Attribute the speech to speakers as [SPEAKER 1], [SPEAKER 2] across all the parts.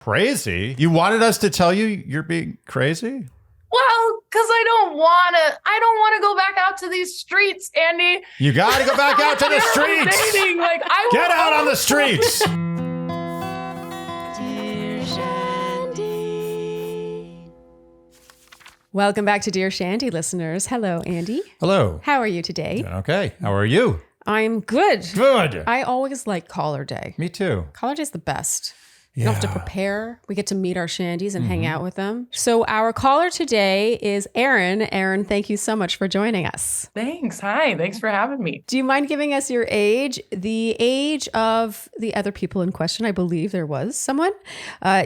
[SPEAKER 1] Crazy? You wanted us to tell you you're being crazy?
[SPEAKER 2] Well, because I don't want to go back out to these streets, Andy.
[SPEAKER 1] You got to go back out to the streets.
[SPEAKER 2] Dating. Like,
[SPEAKER 1] Get out on the streets.
[SPEAKER 3] Dear Shandy.
[SPEAKER 4] Welcome back to Dear Shandy, listeners. Hello, Andy.
[SPEAKER 1] Hello.
[SPEAKER 4] How are you today?
[SPEAKER 1] Okay. How are you?
[SPEAKER 4] I'm good.
[SPEAKER 1] Good.
[SPEAKER 4] I always like Caller Day.
[SPEAKER 1] Me too.
[SPEAKER 4] Caller Day is the best. You don't have to prepare. We get to meet our Shandies and hang out with them. So our caller today is Erin. Erin, thank you so much for joining us.
[SPEAKER 2] Thanks. Hi. Thanks for having me.
[SPEAKER 4] Do you mind giving us your age, the age of the other people in question? I believe there was someone.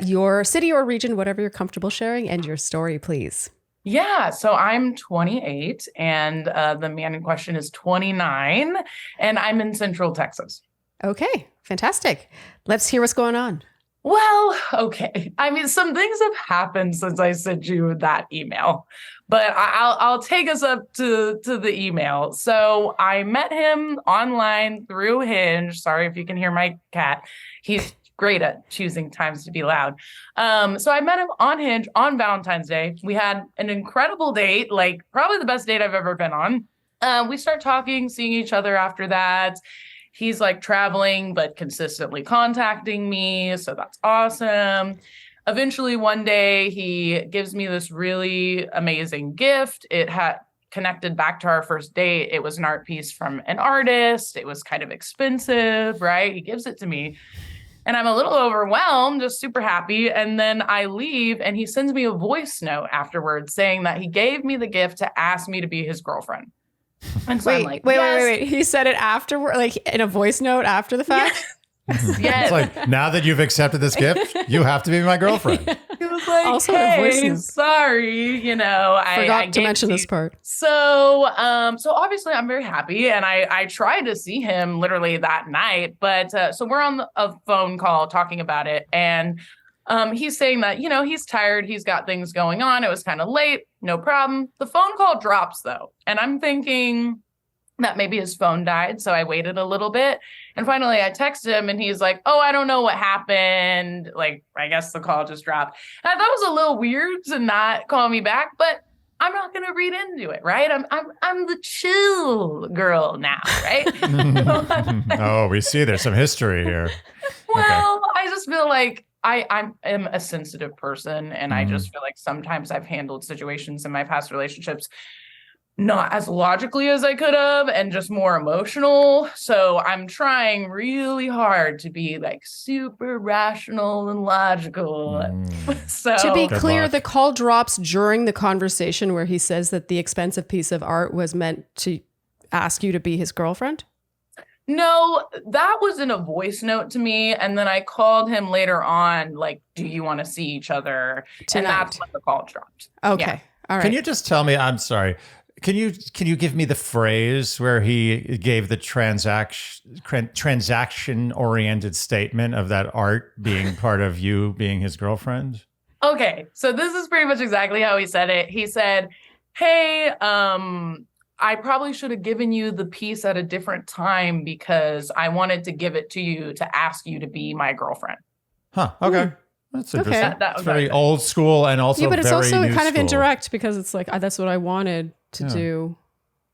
[SPEAKER 4] Your city or region, whatever you're comfortable sharing, and your story, please.
[SPEAKER 2] Yeah. So I'm 28 and the man in question is 29 and I'm in Central Texas.
[SPEAKER 4] Okay, fantastic. Let's hear what's going on.
[SPEAKER 2] Well, okay. I mean, some things have happened since I sent you that email, but I'll take us up to the email. So I met him online through Hinge. Sorry if you can hear my cat. He's great at choosing times to be loud. So I met him on Hinge on Valentine's Day. We had an incredible date, like probably the best date I've ever been on. We start talking, seeing each other after that. He's like traveling, but consistently contacting me. So that's awesome. Eventually, one day he gives me this really amazing gift. It had connected back to our first date. It was an art piece from an artist. It was kind of expensive, right? He gives it to me. And I'm a little overwhelmed, just super happy. And then I leave and he sends me a voice note afterwards saying that he gave me the gift to ask me to be his girlfriend. And so I'm like,
[SPEAKER 4] wait. He said it afterward, like in a voice note after the fact?
[SPEAKER 2] Yes.
[SPEAKER 1] It's like, now that you've accepted this gift, you have to be my girlfriend.
[SPEAKER 2] He was like,
[SPEAKER 4] Also a voice
[SPEAKER 2] hey,
[SPEAKER 4] note.
[SPEAKER 2] sorry, I
[SPEAKER 4] Forgot to
[SPEAKER 2] gave
[SPEAKER 4] mention
[SPEAKER 2] it
[SPEAKER 4] this part.
[SPEAKER 2] So obviously I'm very happy. And I tried to see him literally that night. But so we're on a phone call talking about it. And he's saying that, he's tired. He's got things going on. It was kind of late. No problem. The phone call drops, though. And I'm thinking that maybe his phone died. So I waited a little bit. And finally, I texted him and he's like, oh, I don't know what happened. Like, I guess the call just dropped. And I thought it was a little weird to not call me back, but I'm not going to read into it, right? I'm the chill girl now, right?
[SPEAKER 1] Oh, we see there's some history here.
[SPEAKER 2] Well, okay. I just feel like I am a sensitive person. And I just feel like sometimes I've handled situations in my past relationships not as logically as I could have and just more emotional. So I'm trying really hard to be like super rational and logical. So
[SPEAKER 4] to be
[SPEAKER 1] Good
[SPEAKER 4] clear,
[SPEAKER 1] luck.
[SPEAKER 4] the call drops during the conversation where he says that the expensive piece of art was meant to ask you to be his girlfriend.
[SPEAKER 2] No, that was in a voice note to me. And then I called him later on, like, do you want to see each other?
[SPEAKER 4] Tonight.
[SPEAKER 2] And that's when the call dropped.
[SPEAKER 4] Okay.
[SPEAKER 2] Yeah.
[SPEAKER 4] All right.
[SPEAKER 1] Can you just tell me, I'm sorry, can you give me the phrase where he gave the transaction-oriented statement of that art being part of you being his girlfriend?
[SPEAKER 2] Okay. So this is pretty much exactly how he said it. He said, hey, I probably should have given you the piece at a different time because I wanted to give it to you to ask you to be my girlfriend.
[SPEAKER 1] Huh. Okay. That's interesting.
[SPEAKER 2] That
[SPEAKER 1] It's
[SPEAKER 2] was
[SPEAKER 1] very
[SPEAKER 2] right.
[SPEAKER 1] old school and also
[SPEAKER 4] yeah, but it's
[SPEAKER 1] very
[SPEAKER 4] also
[SPEAKER 1] new
[SPEAKER 4] kind of
[SPEAKER 1] school.
[SPEAKER 4] indirect because it's like, that's what I wanted to do.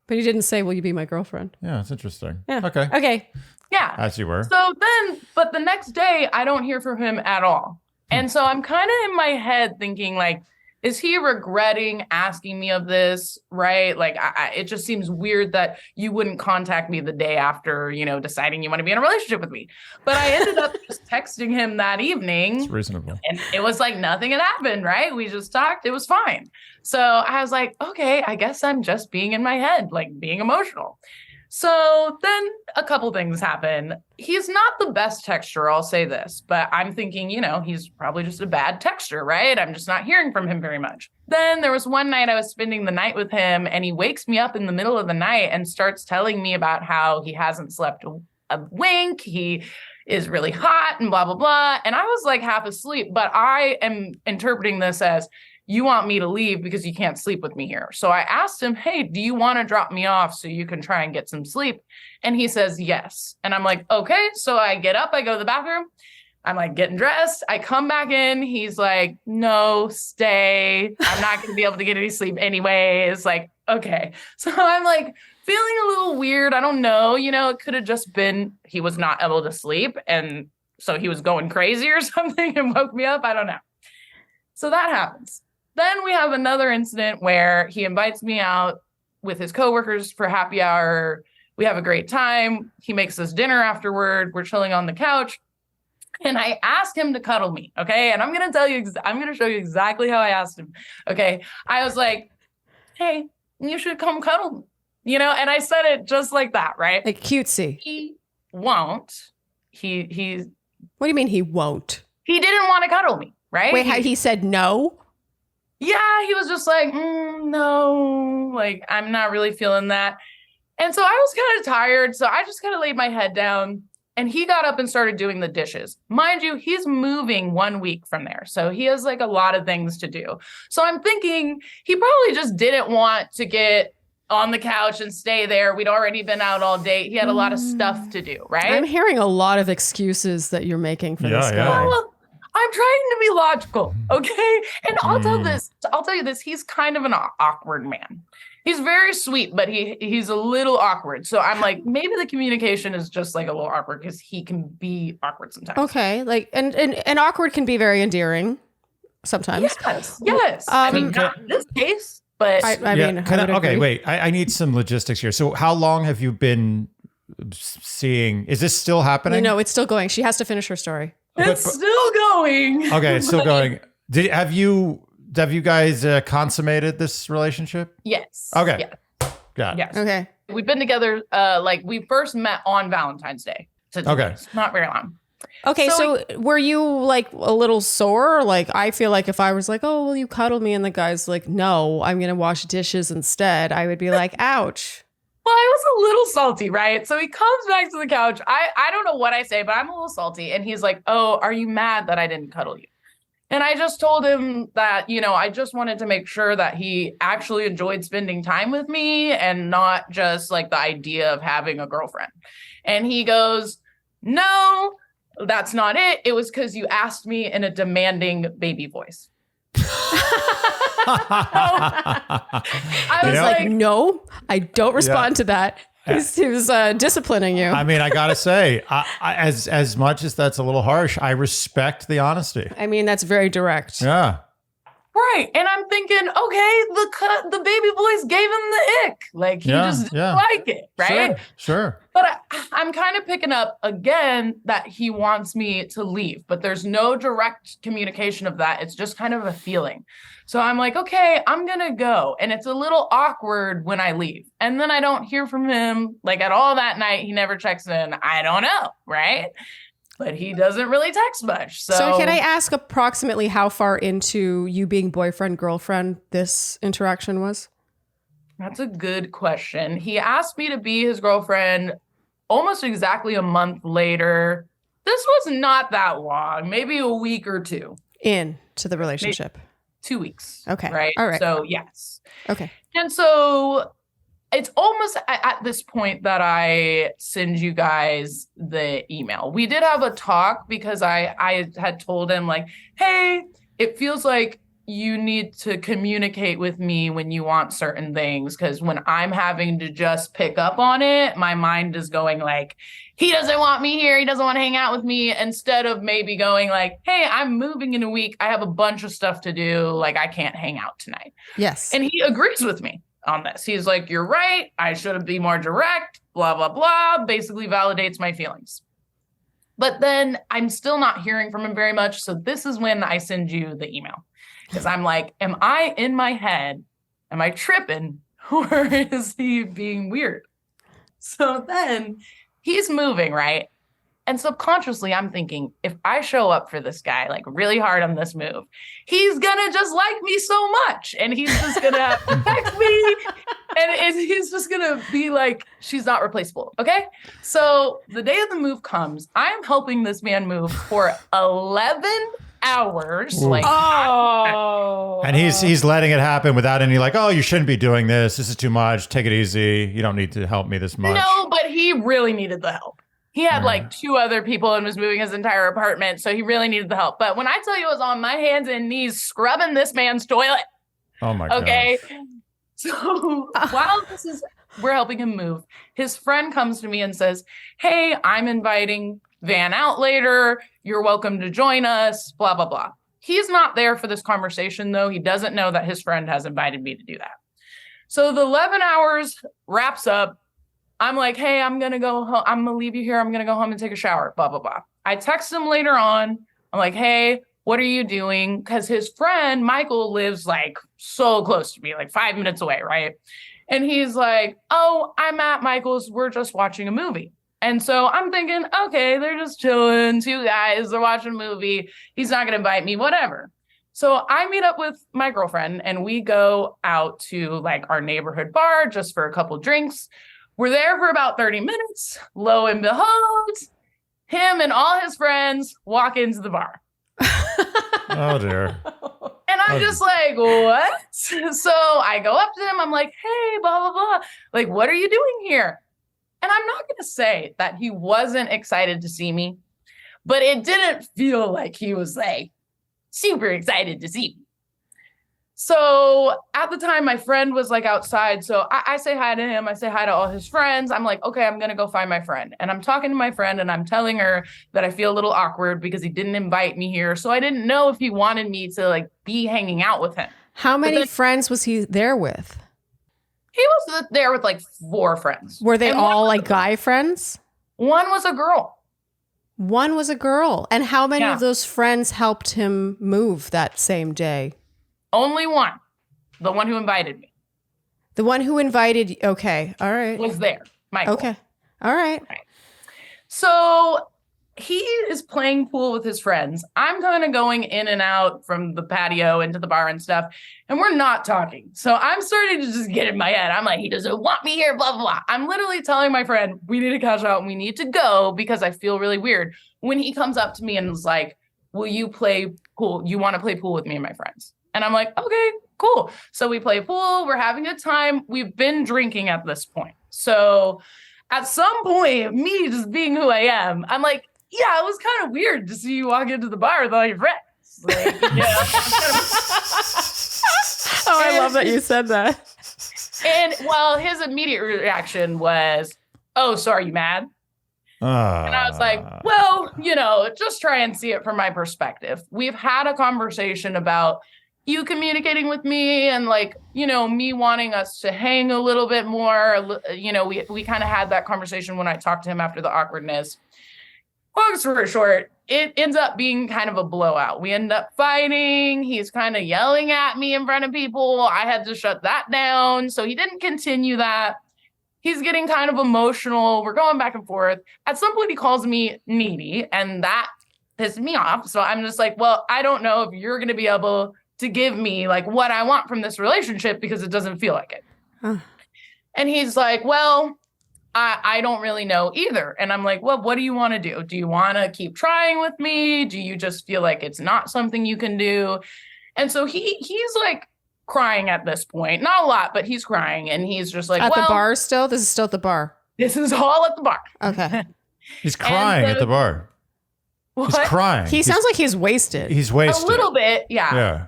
[SPEAKER 4] But he didn't say, will you be my girlfriend?
[SPEAKER 1] Yeah, it's interesting.
[SPEAKER 4] Yeah.
[SPEAKER 1] Okay.
[SPEAKER 4] Okay.
[SPEAKER 2] Yeah.
[SPEAKER 1] As you were.
[SPEAKER 2] So then, but the next day, I don't hear from him at all. And so I'm kind of in my head thinking like, is he regretting asking me of this, right? Like, it just seems weird that you wouldn't contact me the day after, deciding you want to be in a relationship with me. But I ended up just texting him that evening.
[SPEAKER 1] It's reasonable.
[SPEAKER 2] And it was like nothing had happened, right? We just talked. It was fine. So I was like, okay, I guess I'm just being in my head, like being emotional. So then a couple things happen. He's not the best texter, I'll say this, but I'm thinking, he's probably just a bad texter, right? I'm just not hearing from him very much. Then there was one night I was spending the night with him and he wakes me up in the middle of the night and starts telling me about how he hasn't slept a wink. He is really hot and blah, blah, blah. And I was like half asleep, but I am interpreting this as, you want me to leave because you can't sleep with me here. So I asked him, hey, do you want to drop me off so you can try and get some sleep? And he says, yes. And I'm like, okay. So I get up, I go to the bathroom. I'm like getting dressed. I come back in. He's like, no, stay. I'm not going to be able to get any sleep anyways. Like, okay. So I'm like feeling a little weird. I don't know. It could have just been he was not able to sleep. And so he was going crazy or something and woke me up. I don't know. So that happens. Then we have another incident where he invites me out with his coworkers for happy hour. We have a great time. He makes us dinner afterward. We're chilling on the couch. And I asked him to cuddle me, okay? And I'm going to show you exactly how I asked him, okay? I was like, hey, you should come cuddle me, And I said it just like that, right?
[SPEAKER 4] Like cutesy.
[SPEAKER 2] He won't. He.
[SPEAKER 4] What do you mean he won't?
[SPEAKER 2] He didn't want to cuddle me, right?
[SPEAKER 4] Wait, he said no?
[SPEAKER 2] Yeah, he was just like, no, like, I'm not really feeling that. And so I was kind of tired. So I just kind of laid my head down. And he got up and started doing the dishes. Mind you, he's moving 1 week from there. So he has like a lot of things to do. So I'm thinking he probably just didn't want to get on the couch and stay there. We'd already been out all day. He had a lot of stuff to do, right?
[SPEAKER 4] I'm hearing a lot of excuses that you're making for this guy.
[SPEAKER 1] Yeah.
[SPEAKER 2] Well, I'm trying to be logical, okay? And I'll tell you this, he's kind of an awkward man. He's very sweet, but he's a little awkward. So I'm like, maybe the communication is just like a little awkward because he can be awkward sometimes.
[SPEAKER 4] Okay, like and awkward can be very endearing sometimes.
[SPEAKER 2] Yes. I mean, not in this case, but
[SPEAKER 4] I mean,
[SPEAKER 1] okay, wait. I need some logistics here. So how long have you been seeing? Is this still happening?
[SPEAKER 4] No, it's still going. She has to finish her story.
[SPEAKER 2] It's still going.
[SPEAKER 1] Okay, it's still going. Have you guys consummated this relationship?
[SPEAKER 2] Yes.
[SPEAKER 1] Okay.
[SPEAKER 2] Yeah.
[SPEAKER 1] Got it.
[SPEAKER 2] Yes.
[SPEAKER 4] Okay.
[SPEAKER 2] We've been together, we first met on Valentine's Day. So
[SPEAKER 1] Okay.
[SPEAKER 2] Not very long.
[SPEAKER 4] Okay, so were you like a little sore? Like, I feel like if I was like, oh, will you cuddle me? And the guy's like, no, I'm going to wash dishes instead. I would be like, ouch.
[SPEAKER 2] Well, I was a little salty, right? So he comes back to the couch. I don't know what I say, but I'm a little salty. And he's like, oh, are you mad that I didn't cuddle you? And I just told him that, I just wanted to make sure that he actually enjoyed spending time with me and not just like the idea of having a girlfriend. And he goes, no, that's not it. It was because you asked me in a demanding baby voice. I was
[SPEAKER 4] like, no, I don't respond to that. He was disciplining you.
[SPEAKER 1] I mean, I gotta say, as much as that's a little harsh, I respect the honesty.
[SPEAKER 4] I mean, that's very direct.
[SPEAKER 1] Yeah.
[SPEAKER 2] Right. And I'm thinking, okay, the baby voice gave him the ick. Like, he just didn't like it, right?
[SPEAKER 1] Sure.
[SPEAKER 2] But I'm kind of picking up again that he wants me to leave, but there's no direct communication of that. It's just kind of a feeling. So I'm like, okay, I'm going to go. And it's a little awkward when I leave. And then I don't hear from him like at all that night. He never checks in. I don't know. Right. But he doesn't really text much. So
[SPEAKER 4] can I ask approximately how far into you being boyfriend, girlfriend this interaction was?
[SPEAKER 2] That's a good question. He asked me to be his girlfriend almost exactly a month later. This was not that long, maybe a week or two.
[SPEAKER 4] Into the relationship.
[SPEAKER 2] Maybe 2 weeks.
[SPEAKER 4] Okay.
[SPEAKER 2] Right.
[SPEAKER 4] All right.
[SPEAKER 2] So yes.
[SPEAKER 4] Okay.
[SPEAKER 2] And so it's almost at this point that I send you guys the email. We did have a talk because I had told him like, hey, it feels like you need to communicate with me when you want certain things. Because when I'm having to just pick up on it, my mind is going like, he doesn't want me here. He doesn't want to hang out with me. Instead of maybe going like, hey, I'm moving in a week. I have a bunch of stuff to do. Like, I can't hang out tonight.
[SPEAKER 4] Yes.
[SPEAKER 2] And he agrees with me on this. He's like, you're right. I should be more direct, blah, blah, blah. Basically validates my feelings. But then I'm still not hearing from him very much. So this is when I send you the email. Because I'm like, am I in my head? Am I tripping? Or is he being weird? So then he's moving, right? And subconsciously, I'm thinking, if I show up for this guy, like really hard on this move, he's gonna just like me so much. And he's just gonna text me. And he's just gonna be like, she's not replaceable. Okay. So the day of the move comes, I'm helping this man move for 11 hours.
[SPEAKER 1] Ooh.
[SPEAKER 2] Like,
[SPEAKER 1] and he's letting it happen without any like, oh, you shouldn't be doing this. This is too much. Take it easy. You don't need to help me this much.
[SPEAKER 2] No, but he really needed the help. He had like 2 other people and was moving his entire apartment. So he really needed the help. But when I tell you I was on my hands and knees scrubbing this man's toilet.
[SPEAKER 1] Oh my
[SPEAKER 2] okay.
[SPEAKER 1] gosh.
[SPEAKER 2] So while we're helping him move, his friend comes to me and says, hey, I'm inviting Van out later. You're welcome to join us, blah, blah, blah. He's not there for this conversation, though. He doesn't know that his friend has invited me to do that. So the 11 hours wraps up. I'm like, hey, I'm going to go home. I'm going to leave you here. I'm going to go home and take a shower, blah, blah, blah. I text him later on. I'm like, hey, what are you doing? Because his friend, Michael, lives like so close to me, like 5 minutes away, right? And he's like, oh, I'm at Michael's. We're just watching a movie. And so I'm thinking, okay, they're just chilling. 2 guys, they're watching a movie. He's not going to invite me, whatever. So I meet up with my girlfriend and we go out to like our neighborhood bar just for a couple drinks. We're there for about 30 minutes. Lo and behold, him and all his friends walk into the bar.
[SPEAKER 1] Oh, dear.
[SPEAKER 2] And I'm just like, what? So I go up to him. I'm like, hey, blah, blah, blah. Like, what are you doing here? And I'm not going to say that he wasn't excited to see me, but it didn't feel like he was like super excited to see me. So at the time, my friend was like outside. So I say hi to him. I say hi to all his friends. I'm like, okay, I'm going to go find my friend. And I'm talking to my friend and I'm telling her that I feel a little awkward because he didn't invite me here. So I didn't know if he wanted me to like be hanging out with him.
[SPEAKER 4] How many friends was he there with?
[SPEAKER 2] He was there with like 4 friends.
[SPEAKER 4] Were they all like guy friends?
[SPEAKER 2] One was a girl.
[SPEAKER 4] One was a girl. And how many of those friends helped him move that same day?
[SPEAKER 2] Only one. The one who invited me.
[SPEAKER 4] The one who invited. Okay. All right.
[SPEAKER 2] Was there. Michael.
[SPEAKER 4] Okay. All right.
[SPEAKER 2] So he is playing pool with his friends. I'm kind of going in and out from the patio into the bar and stuff. And we're not talking. So I'm starting to just get in my head. I'm like, he doesn't want me here, blah, blah, blah. I'm literally telling my friend, we need to cash out and we need to go because I feel really weird. When he comes up to me and is like, will you play pool? You want to play pool with me and my friends? And I'm like, okay, cool. So we play pool. We're having a time. We've been drinking at this point. So at some point, me just being who I am, I'm like, yeah, it was kind of weird to see you walk into the bar with all your friends. Like,
[SPEAKER 4] I love that you said that.
[SPEAKER 2] And well, his immediate reaction was, oh, so are you mad? And I was like, well, just try and see it from my perspective. We've had a conversation about you communicating with me and like, me wanting us to hang a little bit more. We kind of had that conversation when I talked to him after the awkwardness. Long story short, it ends up being kind of a blowout. We end up fighting. He's kind of yelling at me in front of people. I had to shut that down. So he didn't continue that. He's getting kind of emotional. We're going back and forth. At some point, he calls me needy, and that pissed me off. So I'm just like, well, I don't know if you're going to be able to give me like what I want from this relationship because it doesn't feel like it. Huh. And he's like, well, I don't really know either. And I'm like, well, what do you want to do? Do you want to keep trying with me? Do you just feel like it's not something you can do? And so he's like crying at this point. Not a lot, but he's crying. And he's just like,
[SPEAKER 4] at the bar still? This is still at the bar.
[SPEAKER 2] This is all at the bar.
[SPEAKER 4] Okay.
[SPEAKER 1] He's crying at the bar.
[SPEAKER 2] What?
[SPEAKER 1] He's crying.
[SPEAKER 4] He sounds like he's wasted.
[SPEAKER 1] He's wasted.
[SPEAKER 2] A little bit, yeah.
[SPEAKER 1] Yeah.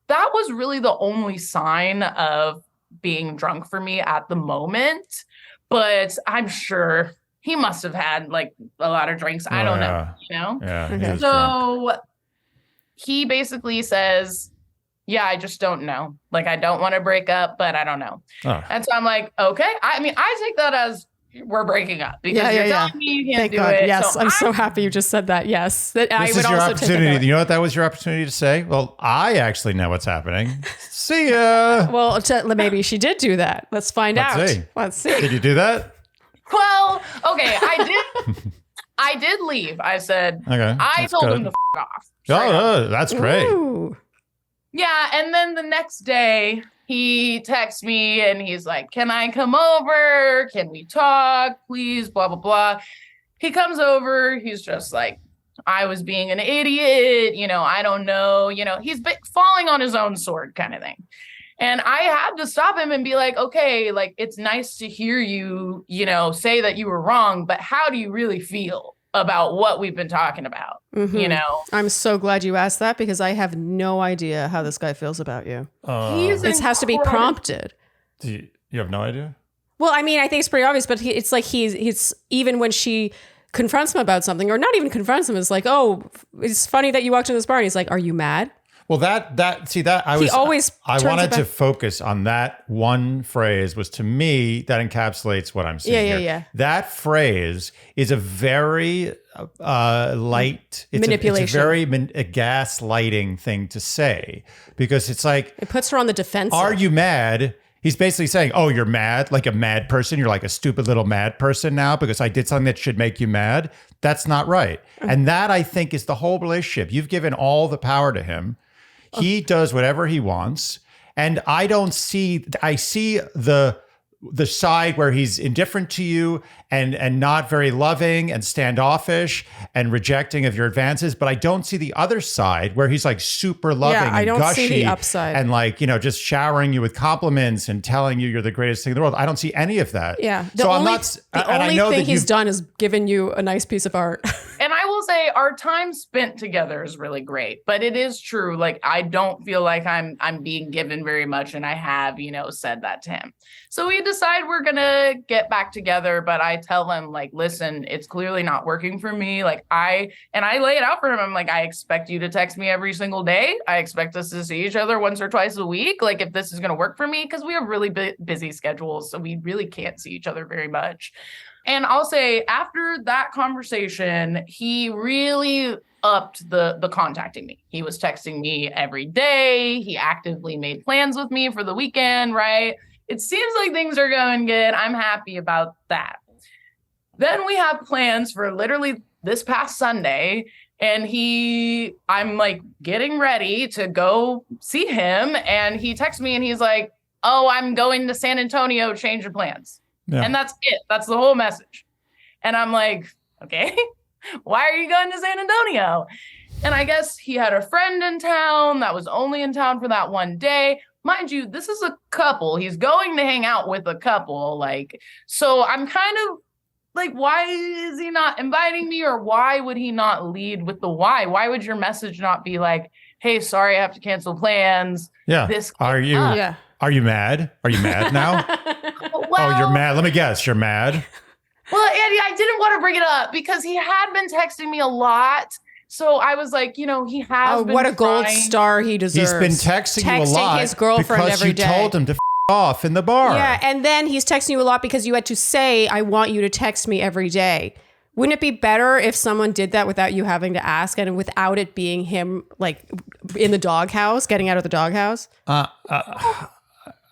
[SPEAKER 2] That was really the only sign of being drunk for me at the moment. But I'm sure he must have had like a lot of drinks. I don't know,
[SPEAKER 1] Yeah.
[SPEAKER 4] Okay.
[SPEAKER 2] So he basically says, yeah, I just don't know. Like, I don't want to break up, but I don't know. Oh. And so I'm like, okay. I mean, I take that as we're breaking up because you're telling me you can't do it.
[SPEAKER 4] Yes,
[SPEAKER 2] so
[SPEAKER 4] I'm so happy you just said that. Yes.
[SPEAKER 1] This is your opportunity. You know what that was your opportunity to say? Well, I actually know what's happening. See ya.
[SPEAKER 4] Well, maybe she did do that. Let's find out. Let's see.
[SPEAKER 1] Did you do that?
[SPEAKER 2] Well, okay, I did leave. I said, okay, I told him to off.
[SPEAKER 1] Oh, that's great.
[SPEAKER 4] Ooh.
[SPEAKER 2] Yeah, and then the next day, he texts me and he's like, can I come over? Can we talk, please? Blah, blah, blah. He comes over. He's just like, I was being an idiot. I don't know. He's falling on his own sword kind of thing. And I had to stop him and be like, okay, like, it's nice to hear you, say that you were wrong, but how do you really feel about what we've been talking about?
[SPEAKER 4] I'm so glad you asked that because I have no idea how this guy feels about you. It has to be prompted.
[SPEAKER 1] You have no idea?
[SPEAKER 4] Well, I mean, I think it's pretty obvious, but it's like he's even when she confronts him about something, or not even confronts him, it's like, oh, it's funny that you walked in this bar, and he's like, are you mad?
[SPEAKER 1] Well, I wanted to focus on that one phrase. Was, to me, that encapsulates what I'm seeing here.
[SPEAKER 4] Yeah.
[SPEAKER 1] That phrase is a very light,
[SPEAKER 4] manipulation.
[SPEAKER 1] It's a very gaslighting thing to say, because it's like,
[SPEAKER 4] it puts her on the defensive.
[SPEAKER 1] Are you mad? He's basically saying, oh, you're mad, like a mad person. You're like a stupid little mad person now because I did something that should make you mad. That's not right. And that, I think, is the whole relationship. You've given all the power to him. He does whatever he wants. And I see the side where he's indifferent to you and not very loving and standoffish and rejecting of your advances. But I don't see the other side where he's like super loving
[SPEAKER 4] I don't
[SPEAKER 1] and gushy
[SPEAKER 4] see the upside.
[SPEAKER 1] and like, just showering you with compliments and telling you you're the greatest thing in the world. I don't see any of that.
[SPEAKER 4] Yeah.
[SPEAKER 1] The only
[SPEAKER 4] thing he's done is given you a nice piece of art.
[SPEAKER 2] And I will say our time spent together is really great, but it is true. Like, I don't feel like I'm being given very much. And I have, said that to him. So we decide we're going to get back together, but I tell him, like, listen, it's clearly not working for me. Like, I lay it out for him. I'm like, I expect you to text me every single day. I expect us to see each other once or twice a week. Like, if this is going to work for me, because we have really busy schedules. So we really can't see each other very much. And I'll say, after that conversation, he really upped the contacting me. He was texting me every day. He actively made plans with me for the weekend, right? It seems like things are going good. I'm happy about that. Then we have plans for literally this past Sunday. And I'm like getting ready to go see him. And he texts me and he's like, oh, I'm going to San Antonio, change your plans. Yeah. And that's it. That's the whole message. And I'm like, okay, why are you going to San Antonio? And I guess he had a friend in town that was only in town for that one day. Mind you, this is a couple. He's going to hang out with a couple. Like, so I'm kind of like, why is he not inviting me? Or why would he not lead with the why? Why would your message not be like, hey, sorry, I have to cancel plans.
[SPEAKER 1] Yeah. Are you mad? Are you mad now?
[SPEAKER 2] Well,
[SPEAKER 1] you're mad. Let me guess. You're mad.
[SPEAKER 2] Well, Andy, I didn't want to bring it up because he had been texting me a lot. So I was like, he has been
[SPEAKER 4] what a gold star he deserves.
[SPEAKER 1] He's been texting you a lot
[SPEAKER 4] his girlfriend
[SPEAKER 1] because
[SPEAKER 4] every day.
[SPEAKER 1] You told him to off in the bar.
[SPEAKER 4] Yeah, and then he's texting you a lot because you had to say, I want you to text me every day. Wouldn't it be better if someone did that without you having to ask and without it being him, like, in the doghouse, getting out of the doghouse?
[SPEAKER 1] Can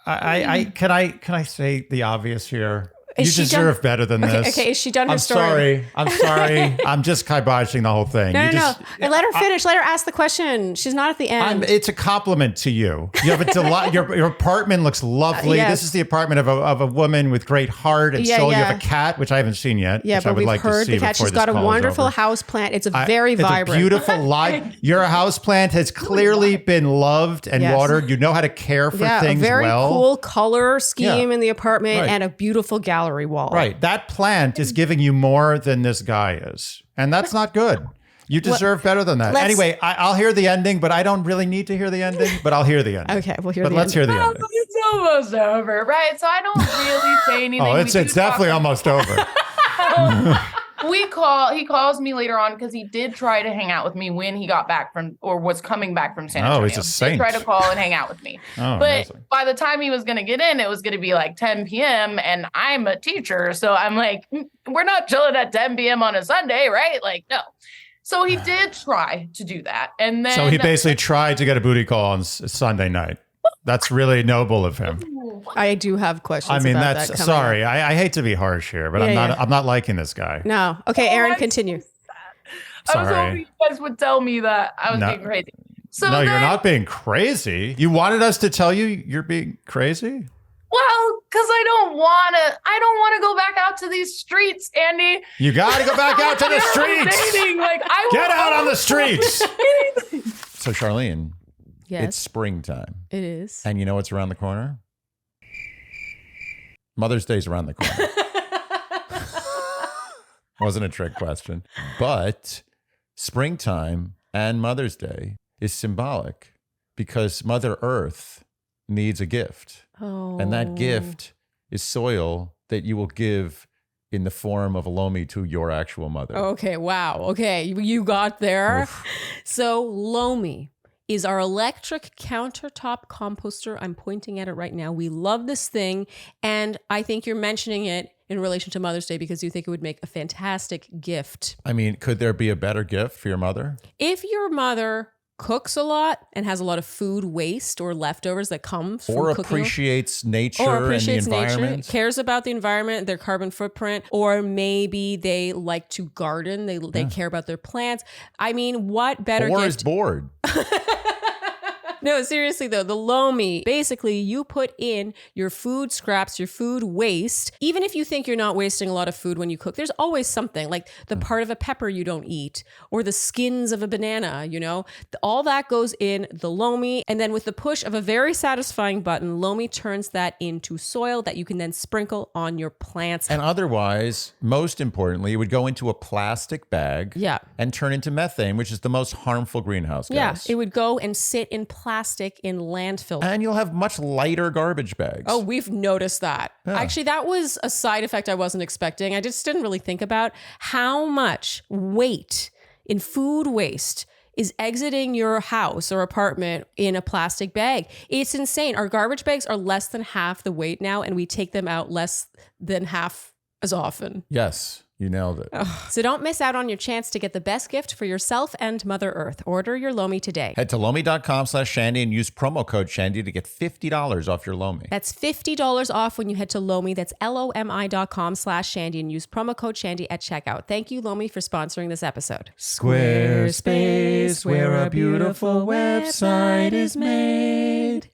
[SPEAKER 1] I say the obvious here? You deserve better than this.
[SPEAKER 4] Okay, is she done her story?
[SPEAKER 1] I'm sorry. I'm just kiboshing the whole thing.
[SPEAKER 4] No. Let her finish. Let her ask the question. She's not at the end.
[SPEAKER 1] It's a compliment to you. You have your apartment looks lovely.
[SPEAKER 4] Yes.
[SPEAKER 1] This is the apartment of a woman with great heart and soul. You have a cat, which I haven't seen yet.
[SPEAKER 4] Yeah,
[SPEAKER 1] which
[SPEAKER 4] but
[SPEAKER 1] I would
[SPEAKER 4] we've
[SPEAKER 1] like
[SPEAKER 4] heard
[SPEAKER 1] to see
[SPEAKER 4] the cat.
[SPEAKER 1] before
[SPEAKER 4] She's got a
[SPEAKER 1] this call is
[SPEAKER 4] wonderful
[SPEAKER 1] over.
[SPEAKER 4] house plant. It's very vibrant.
[SPEAKER 1] It's a beautiful life. Your house plant has clearly been loved and watered. You know how to care for things well.
[SPEAKER 4] A very cool color scheme in the apartment and a beautiful gallery wall.
[SPEAKER 1] Right. That plant is giving you more than this guy is. And that's not good. You deserve better than that. Anyway, I'll hear the ending, but I don't really need to hear the ending, but I'll hear the ending.
[SPEAKER 4] Okay, we'll hear
[SPEAKER 1] the ending. But let's hear the ending.
[SPEAKER 2] It's almost over, right? So I don't really say anything.
[SPEAKER 1] Oh, it's definitely almost over.
[SPEAKER 2] He calls me later on because he did try to hang out with me when he got back was coming back from San Antonio.
[SPEAKER 1] Oh, he's a saint.
[SPEAKER 2] He tried to call and hang out with me.
[SPEAKER 1] Oh,
[SPEAKER 2] but
[SPEAKER 1] amazing.
[SPEAKER 2] By the time he was going to get in, it was going to be like 10 p.m. and I'm a teacher. So I'm like, we're not chilling at 10 p.m. on a Sunday, right? Like, no. So he did try to do that. And then.
[SPEAKER 1] So he basically tried to get a booty call on Sunday night. That's really noble of him.
[SPEAKER 4] I do have questions.
[SPEAKER 1] I mean,
[SPEAKER 4] about
[SPEAKER 1] that's
[SPEAKER 4] that
[SPEAKER 1] sorry. I hate to be harsh here, but I'm not liking this guy.
[SPEAKER 4] No. Okay, Erin, continue.
[SPEAKER 2] I was hoping you guys would tell me that I was being crazy. So
[SPEAKER 1] no, you're not being crazy. You wanted us to tell you you're being crazy?
[SPEAKER 2] Well, because I don't want to go back out to these streets, Andy.
[SPEAKER 1] You got to go back out to the streets.
[SPEAKER 2] Dating. Like,
[SPEAKER 1] Get out on the streets. So, Sharleen.
[SPEAKER 4] Yes.
[SPEAKER 1] It's springtime.
[SPEAKER 4] It is.
[SPEAKER 1] And you know what's around the corner? Mother's Day's around the corner. Wasn't a trick question. But springtime and Mother's Day is symbolic because Mother Earth needs a gift.
[SPEAKER 4] Oh.
[SPEAKER 1] And that gift is soil that you will give in the form of a lomi to your actual mother.
[SPEAKER 4] Okay, wow. Okay, you got there. So lomi is our electric countertop composter. I'm pointing at it right now. We love this thing. And I think you're mentioning it in relation to Mother's Day because you think it would make a fantastic gift.
[SPEAKER 1] I mean, could there be a better gift for your mother?
[SPEAKER 4] If your mother cooks a lot and has a lot of food waste or leftovers that come from
[SPEAKER 1] or
[SPEAKER 4] cooking,
[SPEAKER 1] appreciates nature
[SPEAKER 4] or appreciates
[SPEAKER 1] and the
[SPEAKER 4] nature,
[SPEAKER 1] environment,
[SPEAKER 4] cares about the environment, their carbon footprint, or maybe they like to garden, they care about their plants. I mean, what better
[SPEAKER 1] or
[SPEAKER 4] gift?
[SPEAKER 1] is bored.
[SPEAKER 4] No, seriously though, the lomi, basically you put in your food scraps, your food waste. Even if you think you're not wasting a lot of food when you cook, there's always something like the part of a pepper you don't eat or the skins of a banana, you know, all that goes in the lomi. And then with the push of a very satisfying button, lomi turns that into soil that you can then sprinkle on your plants.
[SPEAKER 1] And otherwise, most importantly, it would go into a plastic bag and turn into methane, which is the most harmful greenhouse gas.
[SPEAKER 4] Yeah, it would go and sit in plastic in landfill.
[SPEAKER 1] And you'll have much lighter garbage bags.
[SPEAKER 4] Oh, we've noticed that.
[SPEAKER 1] Yeah.
[SPEAKER 4] Actually, that was a side effect I wasn't expecting. I just didn't really think about how much weight in food waste is exiting your house or apartment in a plastic bag. It's insane. Our garbage bags are less than half the weight now, and we take them out less than half as often.
[SPEAKER 1] Yes. You nailed it.
[SPEAKER 4] So don't miss out on your chance to get the best gift for yourself and Mother Earth. Order your Lomi today.
[SPEAKER 1] Head to lomi.com/Shandy and use promo code Shandy to get $50 off your Lomi.
[SPEAKER 4] That's $50 off when you head to Lomi. That's LOMI.com/Shandy and use promo code Shandy at checkout. Thank you, Lomi, for sponsoring this episode.
[SPEAKER 1] Squarespace, where a beautiful website is made.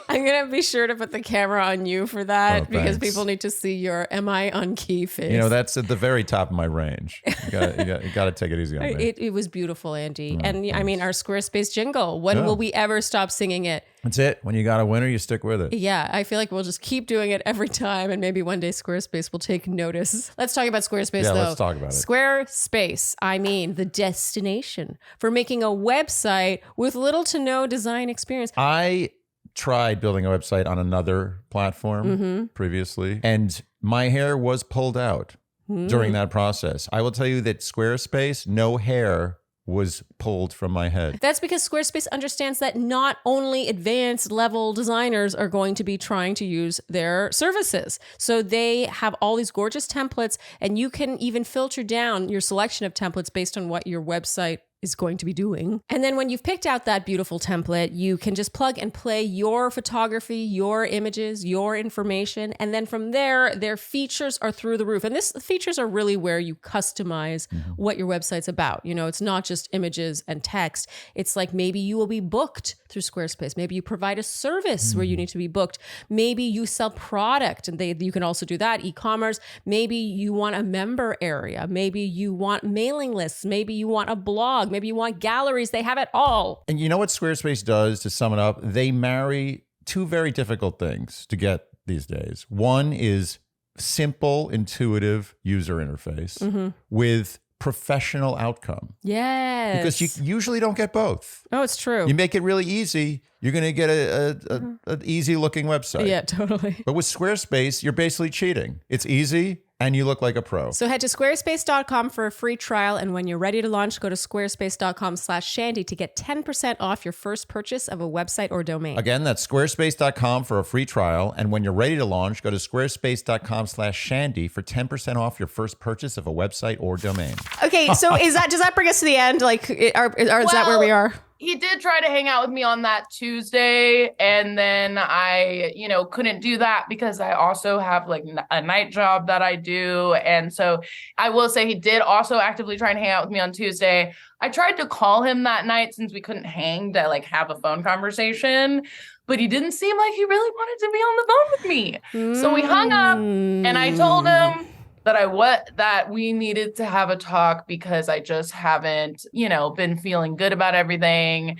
[SPEAKER 4] I'm going to be sure to put the camera on you for that because
[SPEAKER 1] thanks.
[SPEAKER 4] people need to see your am I on key face.
[SPEAKER 1] You know, that's at the very top of my range. You got to take it easy on me.
[SPEAKER 4] It was beautiful, Andy. And I mean, our Squarespace jingle, when will we ever stop singing it?
[SPEAKER 1] That's it. When you got a winner, you stick with it.
[SPEAKER 4] Yeah, I feel like we'll just keep doing it every time and maybe one day Squarespace will take notice. Let's talk about Squarespace though.
[SPEAKER 1] Let's talk about it.
[SPEAKER 4] Squarespace, I mean the destination for making a website with little to no design experience.
[SPEAKER 1] I tried building a website on another platform previously, and my hair was pulled out during that process. I will tell you that Squarespace, no hair was pulled from my head.
[SPEAKER 4] That's because Squarespace understands that not only advanced level designers are going to be trying to use their services. So they have all these gorgeous templates, and you can even filter down your selection of templates based on what your website is going to be doing. And then when you've picked out that beautiful template, you can just plug and play your photography, your images, your information. And then from there, their features are through the roof. And this features are really where you customize what your website's about. You know, it's not just images and text. It's like maybe you will be booked through Squarespace. Maybe you provide a service where you need to be booked. Maybe you sell product and you can also do that, e-commerce. Maybe you want a member area. Maybe you want mailing lists. Maybe you want a blog. Maybe you want galleries. They have it all.
[SPEAKER 1] And you know what Squarespace does, to sum it up? They marry two very difficult things to get these days. One is simple, intuitive user interface with professional outcome.
[SPEAKER 4] Yes.
[SPEAKER 1] Because you usually don't get both.
[SPEAKER 4] Oh, it's true.
[SPEAKER 1] You make it really easy, you're going to get an easy looking website.
[SPEAKER 4] Yeah, totally.
[SPEAKER 1] But with Squarespace, you're basically cheating. It's easy and you look like a pro.
[SPEAKER 4] So head to squarespace.com for a free trial. And when you're ready to launch, go to squarespace.com/Shandy to get 10% off your first purchase of a website or domain.
[SPEAKER 1] Again, that's squarespace.com for a free trial. And when you're ready to launch, go to squarespace.com/Shandy for 10% off your first purchase of a website or domain.
[SPEAKER 4] Okay, so does that bring us to the end? Like, is that where we are?
[SPEAKER 2] He did try to hang out with me on that Tuesday, and then I, couldn't do that because I also have like a night job that I do. And so I will say he did also actively try and hang out with me on Tuesday. I tried to call him that night since we couldn't hang to like have a phone conversation, but he didn't seem like he really wanted to be on the phone with me. So we hung up and I told him that we needed to have a talk because I just haven't, been feeling good about everything.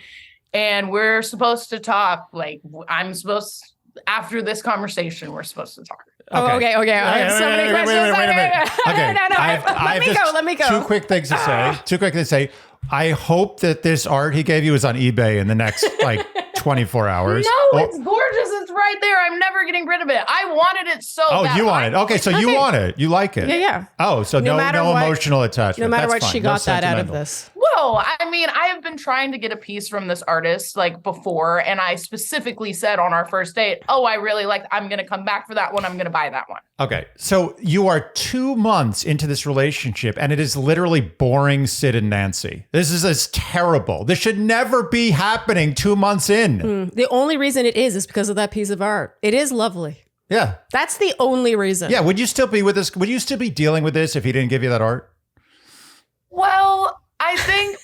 [SPEAKER 2] and we're supposed to talk. Like after this conversation, we're supposed to talk.
[SPEAKER 4] Oh, okay. I have so many questions.
[SPEAKER 1] Wait a minute. Okay.
[SPEAKER 4] No. Let me go.
[SPEAKER 1] Two quick things to say. I hope that this art he gave you is on eBay in the next 24 hours.
[SPEAKER 2] No, it's gorgeous. It's right there. I'm never getting rid of it. I wanted it so bad.
[SPEAKER 1] Oh, you want it. Okay, so you want it. You like it.
[SPEAKER 4] Yeah.
[SPEAKER 1] Oh, so no emotional attachment.
[SPEAKER 4] No matter
[SPEAKER 1] That's
[SPEAKER 4] what,
[SPEAKER 1] fine.
[SPEAKER 4] she got that out of this.
[SPEAKER 2] Well, I mean, I have been trying to get a piece from this artist before, and I specifically said on our first date, I really I'm going to come back for that one. I'm going to buy that one.
[SPEAKER 1] Okay, so you are 2 months into this relationship, and it is literally boring Sid and Nancy. This is terrible. This should never be happening 2 months in.
[SPEAKER 4] The only reason it is because of that piece of art. It is lovely.
[SPEAKER 1] Yeah.
[SPEAKER 4] That's the only reason.
[SPEAKER 1] Yeah, would you still be with this? Would you still be dealing with this if he didn't give you that art?
[SPEAKER 2] Well, I think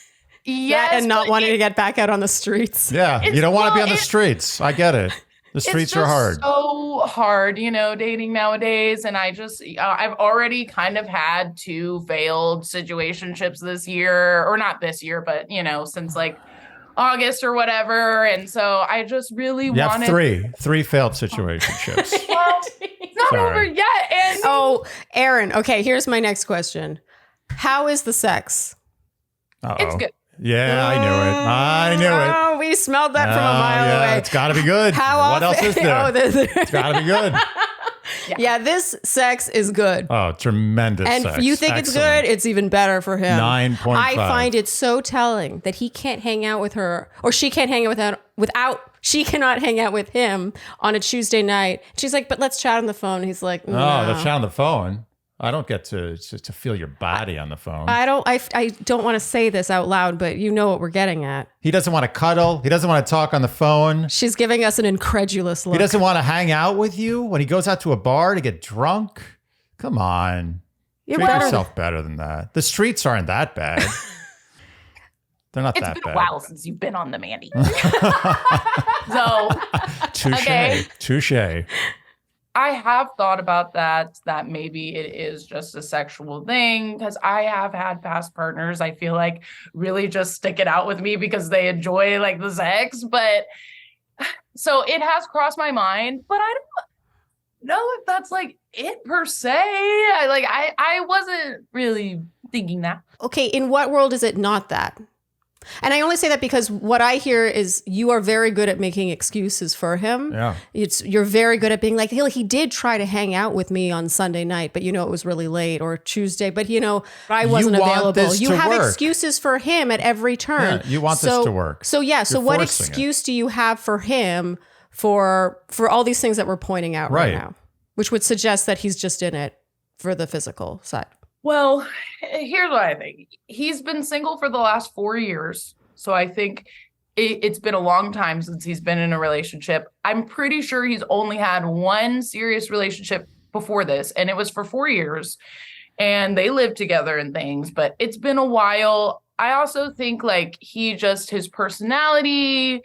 [SPEAKER 2] yes.
[SPEAKER 4] And not wanting to get back out on the streets.
[SPEAKER 1] Yeah, you don't want to be on the streets. I get it. The streets are hard.
[SPEAKER 2] It's so hard, dating nowadays. And I've already kind of had 2 failed situationships this year, or not this year, but since August or whatever. And so I just really wanted.
[SPEAKER 1] You have 3 failed situationships.
[SPEAKER 2] Well, it's not over yet. And
[SPEAKER 4] Erin. Okay, here's my next question. How is the sex?
[SPEAKER 2] It's good.
[SPEAKER 1] Yeah, I knew it.
[SPEAKER 4] Oh, we smelled that from a mile away.
[SPEAKER 1] It's got to be good. What else is there? It's got to be good.
[SPEAKER 4] Yeah, this sex is good.
[SPEAKER 1] Oh, tremendous
[SPEAKER 4] and
[SPEAKER 1] sex.
[SPEAKER 4] And you think it's good, it's even better for him.
[SPEAKER 1] 9.5.
[SPEAKER 4] I find it so telling that he can't hang out with her, or she can't hang out she cannot hang out with him on a Tuesday night. She's like, but let's chat on the phone. He's like, no.
[SPEAKER 1] Oh, let's chat on the phone. I don't get to feel your body on the phone.
[SPEAKER 4] I don't want to say this out loud, but you know what we're getting at.
[SPEAKER 1] He doesn't want to cuddle. He doesn't want to talk on the phone.
[SPEAKER 4] She's giving us an incredulous look.
[SPEAKER 1] He doesn't want to hang out with you when he goes out to a bar to get drunk. Come on. Treat yourself better than that. The streets aren't that bad. They're not that bad.
[SPEAKER 2] It's been a while since you've been on them, Andy. So,
[SPEAKER 1] Touche.
[SPEAKER 2] I have thought about that maybe it is just a sexual thing, because I have had past partners, I feel like, really just stick it out with me because they enjoy the sex. But so it has crossed my mind, but I don't know if that's it per se. I wasn't really thinking that.
[SPEAKER 4] Okay, in what world is it not that? And I only say that because what I hear is you are very good at making excuses for him.
[SPEAKER 1] Yeah.
[SPEAKER 4] You're very good at being like, hey, he did try to hang out with me on Sunday night, but it was really late, or Tuesday, but I wasn't available. You have excuses for him at every turn.
[SPEAKER 1] Yeah, you want this to work.
[SPEAKER 4] So what excuse do you have for him for all these things that we're pointing out right now, which would suggest that he's just in it for the physical side?
[SPEAKER 2] Well, here's what I think. He's been single for the last 4 years. So I think it's been a long time since he's been in a relationship. I'm pretty sure he's only had one serious relationship before this, and it was for 4 years. And they lived together and things, but it's been a while. I also think his personality,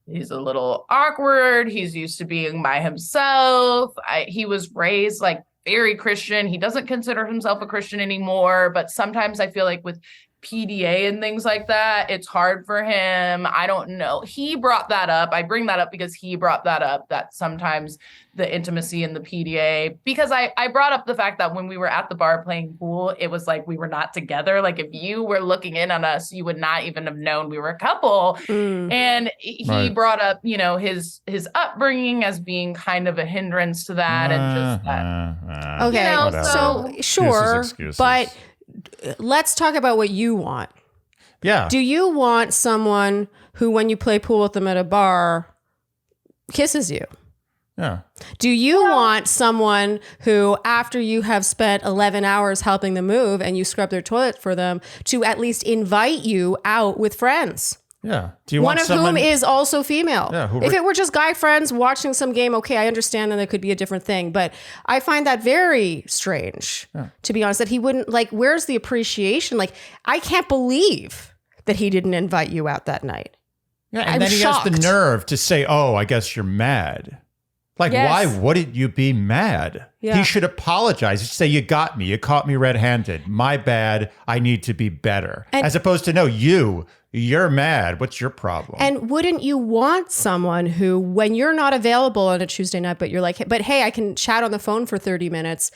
[SPEAKER 2] he's a little awkward. He's used to being by himself. He was raised very Christian. He doesn't consider himself a Christian anymore, but sometimes I feel with PDA and things like that, it's hard for him. I don't know. He brought that up. I bring that up because he brought that up, that sometimes the intimacy in the PDA, because I brought up the fact that when we were at the bar playing pool, it was we were not together. If you were looking in on us, you would not even have known we were a couple. And he brought up, his upbringing as being kind of a hindrance to that. And just that.
[SPEAKER 4] Okay. So sure, excuses. But let's talk about what you want.
[SPEAKER 1] Yeah.
[SPEAKER 4] Do you want someone who, when you play pool with them at a bar, kisses you?
[SPEAKER 1] Yeah.
[SPEAKER 4] Do you want someone who, after you have spent 11 hours helping them move and you scrub their toilet for them, to at least invite you out with friends?
[SPEAKER 1] Yeah. Do you want
[SPEAKER 4] whom is also female?
[SPEAKER 1] Yeah,
[SPEAKER 4] if it were just guy friends watching some game, okay, I understand that it could be a different thing. But I find that very strange, to be honest, that he wouldn't, where's the appreciation? I can't believe that he didn't invite you out that night.
[SPEAKER 1] Yeah, and then he has the nerve to say, oh, I guess you're mad. Like,
[SPEAKER 4] Yes.
[SPEAKER 1] why wouldn't you be mad?
[SPEAKER 4] Yeah.
[SPEAKER 1] He should apologize. He should say, you got me. You caught me red-handed. My bad. I need to be better.
[SPEAKER 4] And-
[SPEAKER 1] As opposed to, no, you're mad. What's your problem?
[SPEAKER 4] And wouldn't you want someone who, when you're not available on a Tuesday night, but you're like, but hey, I can chat on the phone for 30 minutes.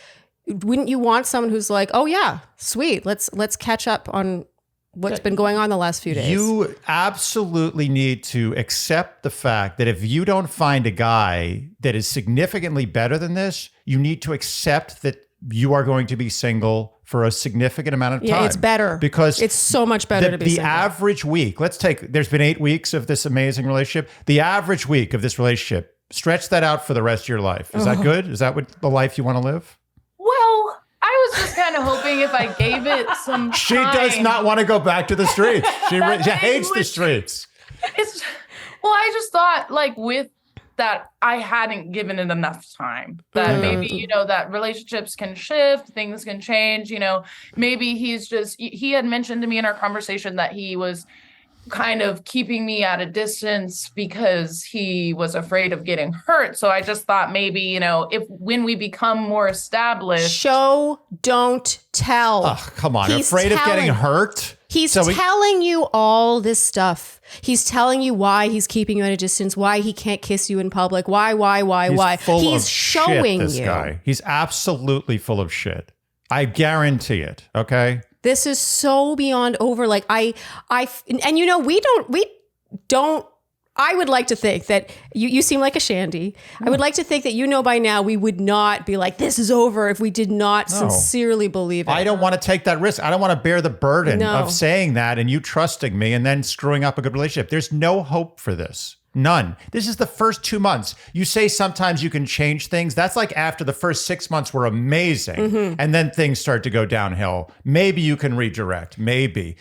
[SPEAKER 4] Wouldn't you want someone who's like, oh yeah, sweet. Let's catch up on what's been going on the last few days.
[SPEAKER 1] You absolutely need to accept the fact that if you don't find a guy that is significantly better than this, you need to accept that you are going to be single for a significant amount of time.
[SPEAKER 4] Yeah, it's better.
[SPEAKER 1] Because
[SPEAKER 4] it's so much better to be
[SPEAKER 1] the
[SPEAKER 4] single.
[SPEAKER 1] average week, there's been 8 weeks of this amazing relationship. The average week of this relationship, stretch that out for the rest of your life. Is that good? Is that what the life you want to live?
[SPEAKER 2] Well, I was just kind of hoping if I gave it some time.
[SPEAKER 1] She does not want to go back to the streets. She hates the streets.
[SPEAKER 2] I just thought, like, with that, I hadn't given it enough time. That maybe, that relationships can shift, things can change. Maybe he had mentioned to me in our conversation that he was kind of keeping me at a distance because he was afraid of getting hurt. So I just thought maybe, when we become more established.
[SPEAKER 4] Show, don't tell.
[SPEAKER 1] Oh, come on. Afraid of getting hurt?
[SPEAKER 4] He's telling you all this stuff. He's telling you why he's keeping you at a distance, why he can't kiss you in public, why. He's showing
[SPEAKER 1] this
[SPEAKER 4] you.
[SPEAKER 1] Guy. He's absolutely full of shit. I guarantee it. Okay.
[SPEAKER 4] This is so beyond over. Like we don't. I would like to think that you seem like a Shandy. I would like to think that by now we would not be like, this is over if we did not sincerely believe it.
[SPEAKER 1] I don't want to take that risk. I don't want to bear the burden of saying that and you trusting me and then screwing up a good relationship. There's no hope for this. None. This is the first 2 months. You say sometimes you can change things. That's like after the first 6 months were amazing and then things start to go downhill. Maybe you can redirect. Maybe.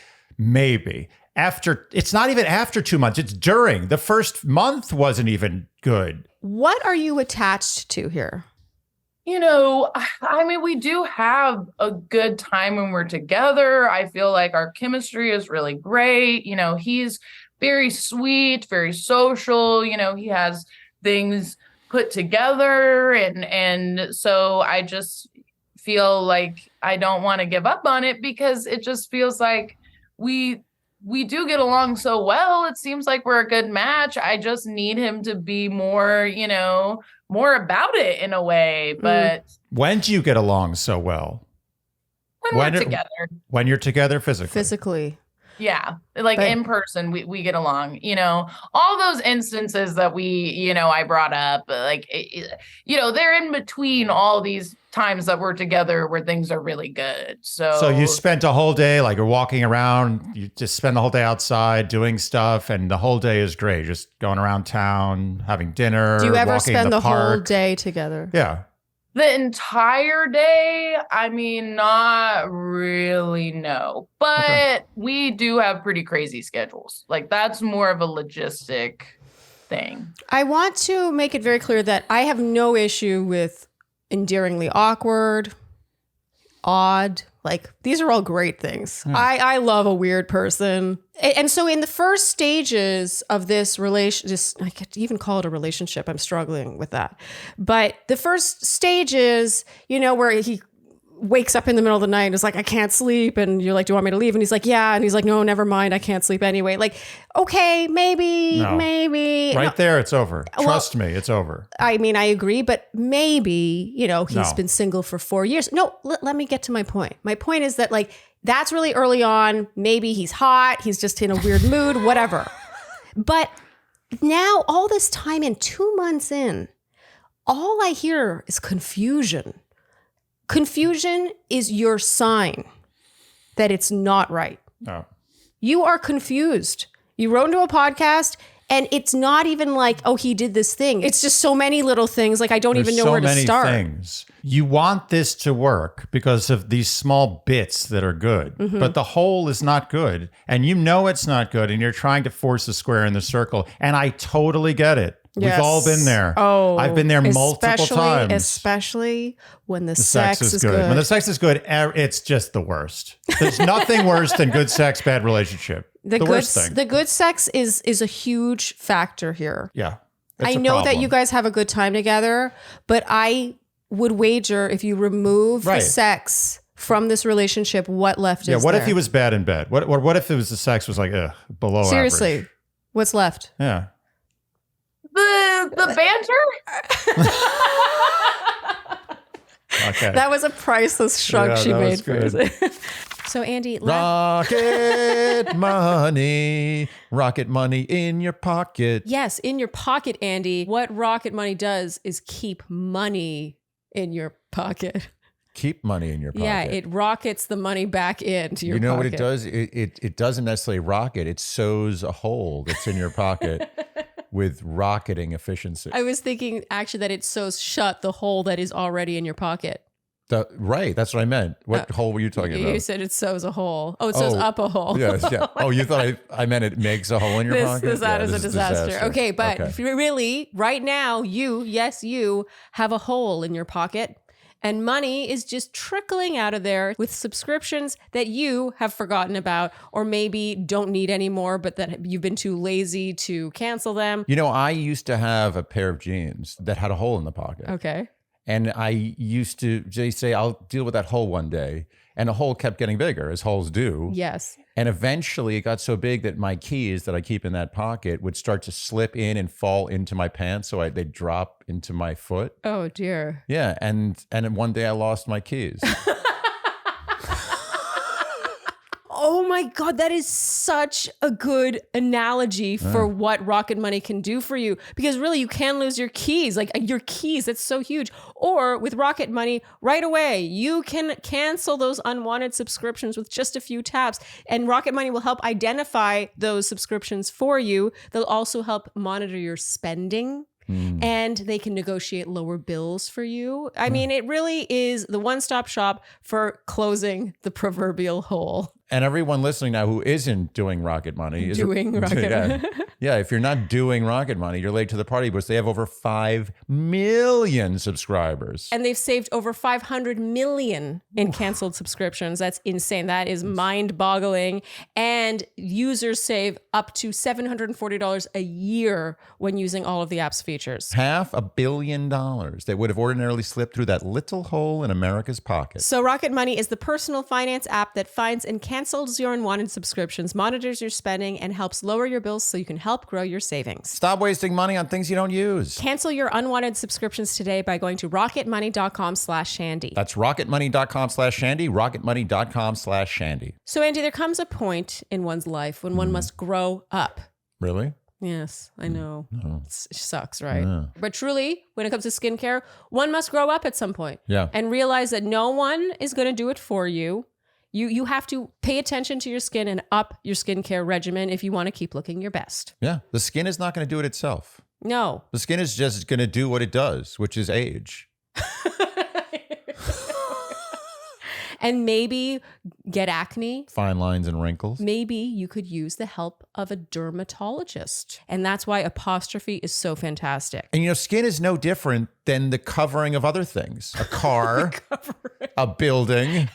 [SPEAKER 1] After, it's not even after 2 months. It's during. The first month wasn't even good.
[SPEAKER 4] What are you attached to here?
[SPEAKER 2] We do have a good time when we're together. I feel like our chemistry is really great. He's very sweet, very social. He has things put together. And so I just feel like I don't want to give up on it because it just feels like we do get along so well. It seems like we're a good match. I just need him to be more, more about it in a way. But
[SPEAKER 1] when do you get along so well?
[SPEAKER 2] When we're together.
[SPEAKER 1] When you're together physically.
[SPEAKER 4] Physically.
[SPEAKER 2] Yeah. Like in person, we get along, all those instances that I brought up, like, they're in between all these times that we're together where things are really good. So
[SPEAKER 1] you spent a whole day, like you're walking around, you just spend the whole day outside doing stuff and the whole day is great. Just going around town, having dinner.
[SPEAKER 4] Do you ever spend the
[SPEAKER 1] park.
[SPEAKER 4] whole day together?
[SPEAKER 1] Yeah.
[SPEAKER 2] The entire day, not really, no. But we do have pretty crazy schedules. Like, that's more of a logistic thing.
[SPEAKER 4] I want to make it very clear that I have no issue with endearingly awkward, odd. Like, these are all great things. I love a weird person. And so in the first stages of this I could even call it a relationship. I'm struggling with that. But the first stages, where he wakes up in the middle of the night and is like, I can't sleep. And you're like, do you want me to leave? And he's like, yeah. And he's like, no, never mind. I can't sleep anyway. Like, okay, maybe.
[SPEAKER 1] There, it's over. Trust me, it's over.
[SPEAKER 4] I agree, but maybe, he's been single for 4 years. No, let me get to my point. My point is that, like, that's really early on. Maybe he's hot. He's just in a weird mood, whatever. But now all this time in 2 months in, all I hear is confusion. Confusion is your sign that it's not right.
[SPEAKER 1] No.
[SPEAKER 4] You are confused. You wrote into a podcast and it's not even like, oh, he did this thing. It's just so many little things. Like, I don't even know where to start.
[SPEAKER 1] Things. You want this to work because of these small bits that are good, but the whole is not good. And it's not good. And you're trying to force a square in the circle. And I totally get it.
[SPEAKER 4] Yes.
[SPEAKER 1] We've all been there.
[SPEAKER 4] Oh,
[SPEAKER 1] I've been there multiple times.
[SPEAKER 4] Especially when the sex is good.
[SPEAKER 1] When the sex is good, it's just the worst. There's nothing worse than good sex, bad relationship. The worst thing.
[SPEAKER 4] The good sex is a huge factor here.
[SPEAKER 1] Yeah. It's
[SPEAKER 4] I
[SPEAKER 1] a
[SPEAKER 4] know that
[SPEAKER 1] problem.
[SPEAKER 4] you guys have a good time together, but I would wager if you remove the
[SPEAKER 1] Right.
[SPEAKER 4] sex from this relationship, what left
[SPEAKER 1] Yeah,
[SPEAKER 4] is
[SPEAKER 1] what
[SPEAKER 4] there?
[SPEAKER 1] if he was bad in bed? What if it was the sex was like below
[SPEAKER 4] Seriously,
[SPEAKER 1] average?
[SPEAKER 4] what's left?
[SPEAKER 1] Yeah.
[SPEAKER 2] The banter.
[SPEAKER 1] Okay.
[SPEAKER 4] That was a priceless shrug
[SPEAKER 1] Yeah,
[SPEAKER 4] she
[SPEAKER 1] that
[SPEAKER 4] made
[SPEAKER 1] was
[SPEAKER 4] for
[SPEAKER 1] good.
[SPEAKER 4] it. So Andy,
[SPEAKER 1] Rocket money. Rocket money in your pocket.
[SPEAKER 4] yes, in your pocket, Andy. What Rocket Money does is keep money in your pocket.
[SPEAKER 1] Keep money in your pocket.
[SPEAKER 4] Yeah, it rockets the money back into your
[SPEAKER 1] You know
[SPEAKER 4] pocket.
[SPEAKER 1] what it does? It doesn't necessarily rocket. It sews a hole that's in your pocket with rocketing efficiency.
[SPEAKER 4] I was thinking actually that it sews shut the hole that is already in your pocket.
[SPEAKER 1] Right. That's what I meant. What hole were you talking
[SPEAKER 4] You
[SPEAKER 1] about?
[SPEAKER 4] said it sews a hole. Oh, it sews
[SPEAKER 1] Oh,
[SPEAKER 4] up a hole.
[SPEAKER 1] Yes. Yeah. Oh, you thought I meant it makes a hole in your pocket?
[SPEAKER 4] That
[SPEAKER 1] Yeah,
[SPEAKER 4] is a
[SPEAKER 1] this
[SPEAKER 4] disaster. Okay, but
[SPEAKER 1] Okay.
[SPEAKER 4] really, right now, you have a hole in your pocket. And money is just trickling out of there with subscriptions that you have forgotten about or maybe don't need anymore, but that you've been too lazy to cancel them.
[SPEAKER 1] You know, I used to have a pair of jeans that had a hole in the pocket.
[SPEAKER 4] Okay.
[SPEAKER 1] And I used to just say, I'll deal with that hole one day. And the hole kept getting bigger, as holes do.
[SPEAKER 4] Yes.
[SPEAKER 1] And eventually it got so big that my keys that I keep in that pocket would start to slip in and fall into my pants. So they'd drop into my foot.
[SPEAKER 4] Oh, dear.
[SPEAKER 1] Yeah. And then one day I lost my keys.
[SPEAKER 4] Oh my God, that is such a good analogy for what Rocket Money can do for you. Because really, you can lose your keys, like your keys. That's so huge. Or with Rocket Money, right away, you can cancel those unwanted subscriptions with just a few taps. And Rocket Money will help identify those subscriptions for you. They'll also help monitor your spending. And they can negotiate lower bills for you. I mean, it really is the one-stop shop for closing the proverbial hole.
[SPEAKER 1] And everyone listening now who isn't doing Rocket Money is
[SPEAKER 4] Doing Rocket Money.
[SPEAKER 1] Yeah, if you're not doing Rocket Money, you're late to the party because they have over 5 million subscribers.
[SPEAKER 4] And they've saved over 500 million in canceled subscriptions. That's insane. That is mind-boggling. And users save up to $740 a year when using all of the app's features.
[SPEAKER 1] $500 million that would have ordinarily slipped through that little hole in America's pocket.
[SPEAKER 4] So Rocket Money is the personal finance app that finds and cancels your unwanted subscriptions, monitors your spending, and helps lower your bills so you can help grow your savings.
[SPEAKER 1] Stop wasting money on things you don't use.
[SPEAKER 4] Cancel your unwanted subscriptions today by going to rocketmoney.com/Shandy.
[SPEAKER 1] That's rocketmoney.com/Shandy, rocketmoney.com/Shandy.
[SPEAKER 4] So Andy, there comes a point in one's life when one must grow up.
[SPEAKER 1] Really?
[SPEAKER 4] Yes, I know. It sucks, right?
[SPEAKER 1] Yeah.
[SPEAKER 4] But truly, when it comes to skincare, one must grow up at some point.
[SPEAKER 1] Yeah.
[SPEAKER 4] And realize that no one is going to do it for you. You have to pay attention to your skin and up your skincare regimen if you want to keep looking your best.
[SPEAKER 1] Yeah. The skin is not going to do it itself.
[SPEAKER 4] No.
[SPEAKER 1] The skin is just going to do what it does, which is age.
[SPEAKER 4] And maybe get acne.
[SPEAKER 1] Fine lines and wrinkles.
[SPEAKER 4] Maybe you could use the help of a dermatologist. And that's why Apostrophe is so fantastic.
[SPEAKER 1] And you know, skin is no different than the covering of other things. A car, a building.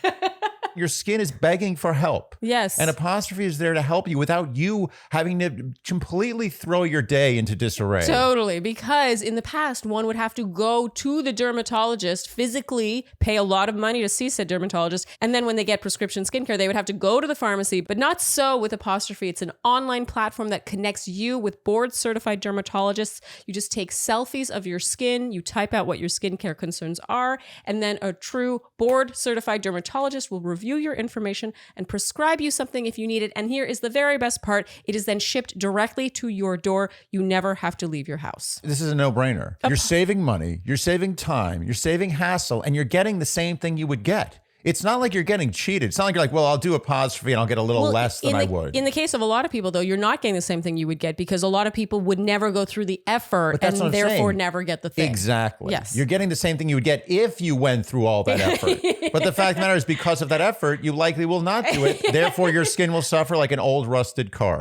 [SPEAKER 1] Your skin is begging for help.
[SPEAKER 4] Yes.
[SPEAKER 1] And Apostrophe is there to help you without you having to completely throw your day into disarray.
[SPEAKER 4] Totally. Because in the past, one would have to go to the dermatologist, physically pay a lot of money to see said dermatologist. And then when they get prescription skincare, they would have to go to the pharmacy. But not so with Apostrophe. It's an online platform that connects you with board certified dermatologists. You just take selfies of your skin, you type out what your skincare concerns are, and then a true board certified dermatologist will review your information and prescribe you something if you need it. And here is the very best part. It is then shipped directly to your door. You never have to leave your house.
[SPEAKER 1] This is a no-brainer. You're saving money, you're saving time, you're saving hassle, and you're getting the same thing you would get. It's not like you're getting cheated. It's not like you're like, well, I'll do Apostrophe and I'll get a little less than I would.
[SPEAKER 4] In the case of a lot of people, though, you're not getting the same thing you would get because a lot of people would never go through the effort
[SPEAKER 1] But that's what
[SPEAKER 4] and
[SPEAKER 1] I'm
[SPEAKER 4] therefore
[SPEAKER 1] saying.
[SPEAKER 4] never get the thing.
[SPEAKER 1] Exactly.
[SPEAKER 4] Yes.
[SPEAKER 1] You're getting the same thing you would get if you went through all that effort. But the fact of the matter is, because of that effort, you likely will not do it. Therefore, your skin will suffer like an old rusted car.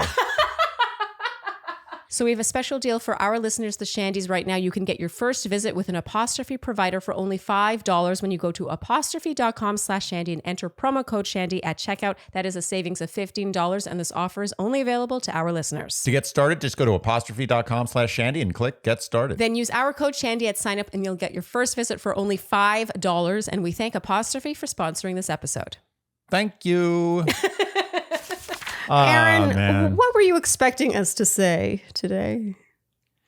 [SPEAKER 4] So we have a special deal for our listeners, the Shandies, right now. You can get your first visit with an apostrophe provider for only $5 when you go to apostrophe.com/Shandy and enter promo code Shandy at checkout. That is a savings of $15, and this offer is only available to our listeners.
[SPEAKER 1] To get started, just go to apostrophe.com/Shandy and click Get Started.
[SPEAKER 4] Then use our code Shandy at sign up and you'll get your first visit for only $5. And we thank Apostrophe for sponsoring this episode.
[SPEAKER 1] Thank you.
[SPEAKER 4] Erin, what were you expecting us to say today?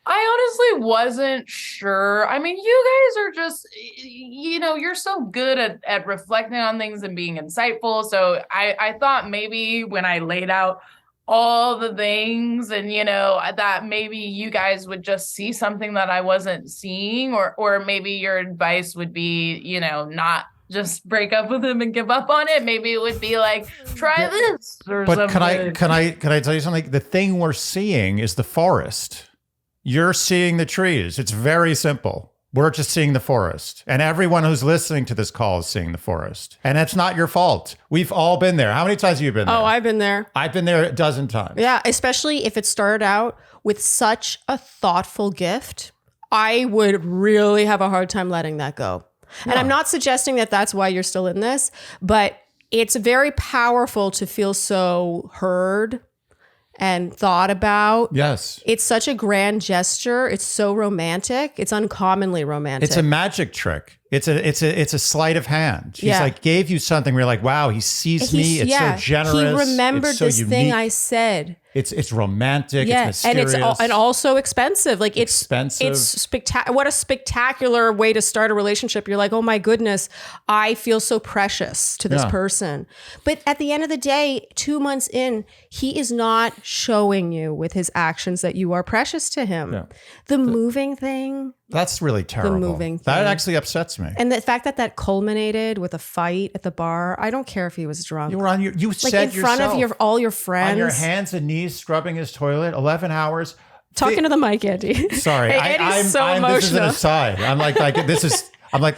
[SPEAKER 2] I honestly wasn't sure. I mean, you guys are just, you're so good at reflecting on things and being insightful. So I thought maybe when I laid out all the things and, I thought maybe you guys would just see something that I wasn't seeing, or maybe your advice would be, not just break up with him and give up on it. Maybe it would be like, try this or
[SPEAKER 1] but
[SPEAKER 2] something.
[SPEAKER 1] Can I tell you something? The thing we're seeing is the forest. You're seeing the trees. It's very simple. We're just seeing the forest. And everyone who's listening to this call is seeing the forest. And it's not your fault. We've all been there. How many times have you been there?
[SPEAKER 4] Oh, I've been there.
[SPEAKER 1] I've been there a dozen times.
[SPEAKER 4] Yeah, especially if it started out with such a thoughtful gift. I would really have a hard time letting that go. And I'm not suggesting that that's why you're still in this, but it's very powerful to feel so heard and thought about.
[SPEAKER 1] Yes.
[SPEAKER 4] It's such a grand gesture. It's so romantic. It's uncommonly romantic.
[SPEAKER 1] It's a magic trick. It's a sleight of hand. He's like gave you something where you're like, wow, he sees me. It's so generous.
[SPEAKER 4] He remembered
[SPEAKER 1] it's so
[SPEAKER 4] this
[SPEAKER 1] unique.
[SPEAKER 4] thing I said.
[SPEAKER 1] It's romantic.
[SPEAKER 4] Yeah,
[SPEAKER 1] it's mysterious.
[SPEAKER 4] and also expensive. Like it's
[SPEAKER 1] expensive.
[SPEAKER 4] It's spectacular. What a spectacular way to start a relationship. You're like, oh my goodness, I feel so precious to this person. But at the end of the day, 2 months in, he is not showing you with his actions that you are precious to him. Yeah. The moving thing.
[SPEAKER 1] That's really terrible.
[SPEAKER 4] The moving thing.
[SPEAKER 1] That actually upsets me.
[SPEAKER 4] And the fact that culminated with a fight at the bar. I don't care if he was drunk.
[SPEAKER 1] You were on your, you said
[SPEAKER 4] in front
[SPEAKER 1] yourself,
[SPEAKER 4] of all your friends.
[SPEAKER 1] on your hands and knees scrubbing his toilet, 11 hours.
[SPEAKER 4] Talking to the mic, Andy.
[SPEAKER 1] Sorry.
[SPEAKER 4] Hey, Andy's so emotional.
[SPEAKER 1] This is an aside. I'm like,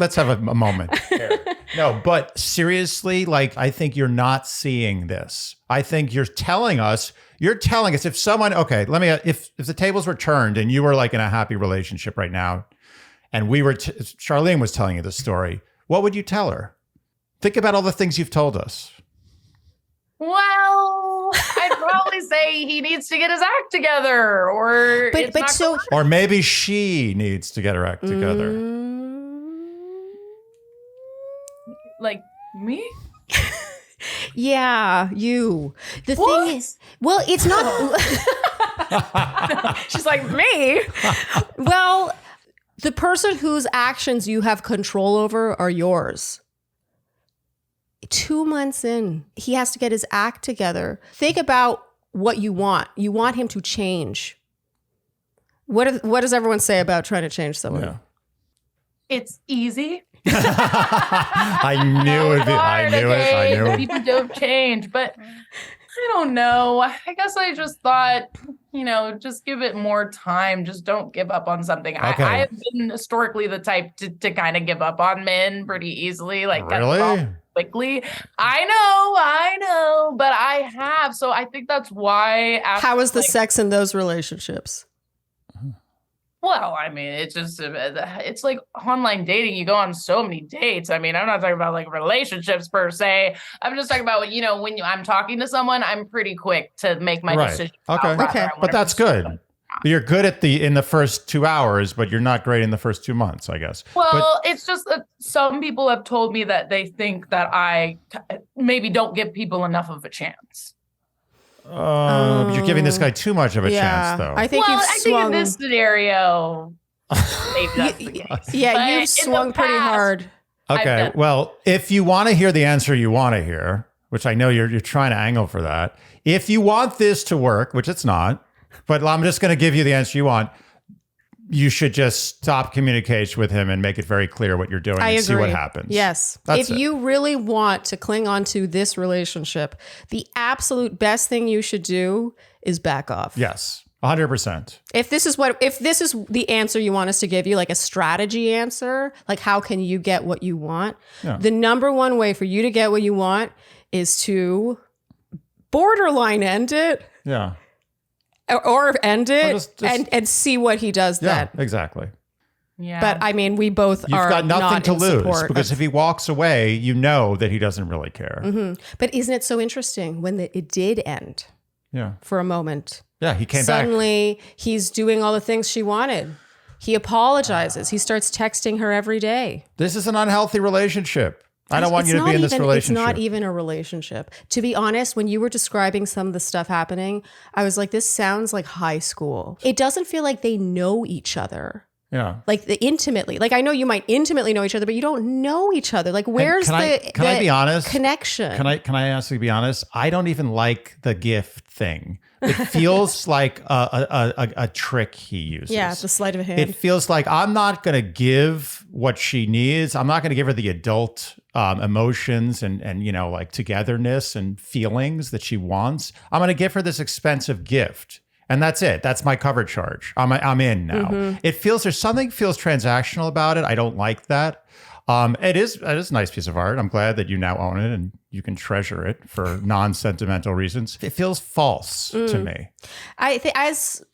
[SPEAKER 1] let's have a moment here. No, but seriously, I think you're not seeing this. I think you're telling us if someone, if the tables were turned and you were in a happy relationship right now, and Sharleen was telling you this story, what would you tell her? Think about all the things you've told us.
[SPEAKER 2] Well, I'd probably say he needs to get his act together,
[SPEAKER 1] or maybe she needs to get her act together.
[SPEAKER 2] Like me?
[SPEAKER 4] Yeah, you. The thing is, well, it's not.
[SPEAKER 2] She's like, me?
[SPEAKER 4] Well, the person whose actions you have control over are yours. 2 months in, he has to get his act together. Think about what you want. You want him to change. What does everyone say about trying to change someone? Yeah.
[SPEAKER 2] It's easy.
[SPEAKER 1] I knew it.
[SPEAKER 2] People don't change, but I don't know. I guess I just thought, just give it more time. Just don't give up on something. Okay. I have been historically the type to kind of give up on men pretty easily,
[SPEAKER 1] really?
[SPEAKER 2] Quickly. I know, but I have. So I think that's why.
[SPEAKER 4] How is the sex in those relationships?
[SPEAKER 2] Well, I mean, it's like online dating. You go on so many dates. I mean, I'm not talking about relationships per se. I'm just talking about, when I'm talking to someone, I'm pretty quick to make my decision.
[SPEAKER 1] Okay. But that's good. You're good in the first 2 hours, but you're not great in the first 2 months, I guess.
[SPEAKER 2] Well, it's just that some people have told me that they think that I maybe don't give people enough of a chance.
[SPEAKER 1] You're giving this guy too much of a chance, though.
[SPEAKER 4] I think
[SPEAKER 2] in this scenario, maybe that's the case.
[SPEAKER 4] Yeah, you've swung pretty hard.
[SPEAKER 1] Okay, well, if you want to hear the answer you want to hear, which I know you're trying to angle for that, if you want this to work, which it's not, but I'm just going to give you the answer you want, you should just stop communication with him and make it very clear what you're doing and see what happens.
[SPEAKER 4] Yes. If you really want to cling on to this relationship, the absolute best thing you should do is back off.
[SPEAKER 1] Yes. 100%.
[SPEAKER 4] If this is the answer you want us to give you, like a strategy answer, like how can you get what you want? Yeah. The number one way for you to get what you want is to borderline end it.
[SPEAKER 1] Yeah.
[SPEAKER 4] or end it
[SPEAKER 1] just-
[SPEAKER 4] and see what he does
[SPEAKER 1] Yeah,
[SPEAKER 4] then.
[SPEAKER 1] exactly.
[SPEAKER 2] Yeah.
[SPEAKER 4] But I mean, we both
[SPEAKER 1] You've
[SPEAKER 4] are
[SPEAKER 1] got nothing
[SPEAKER 4] not
[SPEAKER 1] to
[SPEAKER 4] in
[SPEAKER 1] lose
[SPEAKER 4] support
[SPEAKER 1] because
[SPEAKER 4] of-
[SPEAKER 1] if he walks away, you know that he doesn't really care.
[SPEAKER 4] But isn't it so interesting when it did end
[SPEAKER 1] Yeah.
[SPEAKER 4] for a moment?
[SPEAKER 1] Yeah, he came back.
[SPEAKER 4] Suddenly, he's doing all the things she wanted. He apologizes. He starts texting her every day.
[SPEAKER 1] This is an unhealthy relationship. I don't want you to be in this relationship.
[SPEAKER 4] It's not even a relationship. To be honest, when you were describing some of the stuff happening, I was like, this sounds like high school. It doesn't feel like they know each other.
[SPEAKER 1] Yeah.
[SPEAKER 4] Like intimately. Like I know you might intimately know each other, but you don't know each other. Like where's
[SPEAKER 1] can I be honest?
[SPEAKER 4] Connection?
[SPEAKER 1] Can I honestly be honest? I don't even like the gift thing. It feels like a trick he uses.
[SPEAKER 4] Yeah, the sleight of a hand.
[SPEAKER 1] It feels like I'm not going to give what she needs. I'm not going to give her the adult emotions and like togetherness and feelings that she wants. I'm going to give her this expensive gift. And that's it. That's my cover charge. I'm in now. It feels something feels transactional about it. I don't like that. It is a nice piece of art. I'm glad that you now own it and you can treasure it for non-sentimental reasons. It feels false to me.
[SPEAKER 4] I think as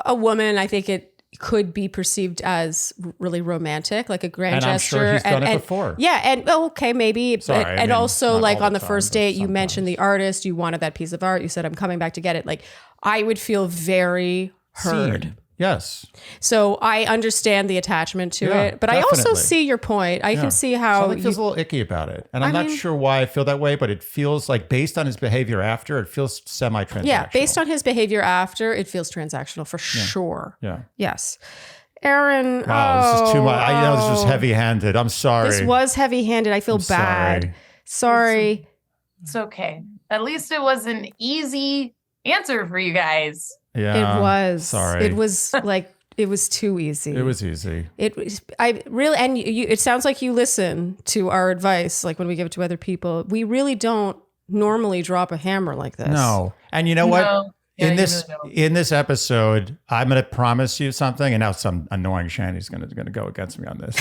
[SPEAKER 4] a woman, I think it could be perceived as really romantic, like a grand
[SPEAKER 1] And I'm
[SPEAKER 4] gesture.
[SPEAKER 1] sure he's done it before.
[SPEAKER 4] Yeah, and okay, maybe.
[SPEAKER 1] Sorry,
[SPEAKER 4] and
[SPEAKER 1] I mean,
[SPEAKER 4] also,
[SPEAKER 1] not
[SPEAKER 4] like
[SPEAKER 1] all
[SPEAKER 4] on
[SPEAKER 1] the
[SPEAKER 4] the
[SPEAKER 1] time,
[SPEAKER 4] first
[SPEAKER 1] but
[SPEAKER 4] date, you
[SPEAKER 1] sometimes.
[SPEAKER 4] mentioned the artist. You wanted that piece of art. You said, "I'm coming back to get it." Like, I would feel very heard.
[SPEAKER 1] Seen. Yes.
[SPEAKER 4] So I understand the attachment to
[SPEAKER 1] Yeah,
[SPEAKER 4] it, but I also
[SPEAKER 1] definitely.
[SPEAKER 4] see your point. I can see how
[SPEAKER 1] Something feels a little icky about it. And I'm not sure why I feel that way, but it feels like based on his behavior after, it feels semi-transactional.
[SPEAKER 4] yeah, based on his behavior after, it feels transactional for sure.
[SPEAKER 1] Yeah.
[SPEAKER 4] Yes. Erin,
[SPEAKER 1] Wow, this is too much. I know this was heavy-handed. I'm sorry.
[SPEAKER 4] This was heavy-handed. I feel bad. Sorry.
[SPEAKER 2] It's okay. At least it was an easy answer for you guys.
[SPEAKER 1] Yeah.
[SPEAKER 4] It was.
[SPEAKER 1] Sorry.
[SPEAKER 4] It was like it was too easy.
[SPEAKER 1] It was easy.
[SPEAKER 4] It was. I really and you. It sounds like you listen to our advice, like when we give it to other people. We really don't normally drop a hammer like this.
[SPEAKER 1] No. And you know what?
[SPEAKER 2] No. Yeah,
[SPEAKER 1] in
[SPEAKER 2] you
[SPEAKER 1] this
[SPEAKER 2] really don't.
[SPEAKER 1] in this episode, I'm going to promise you something, and now some annoying Shandy's going to go against me on this,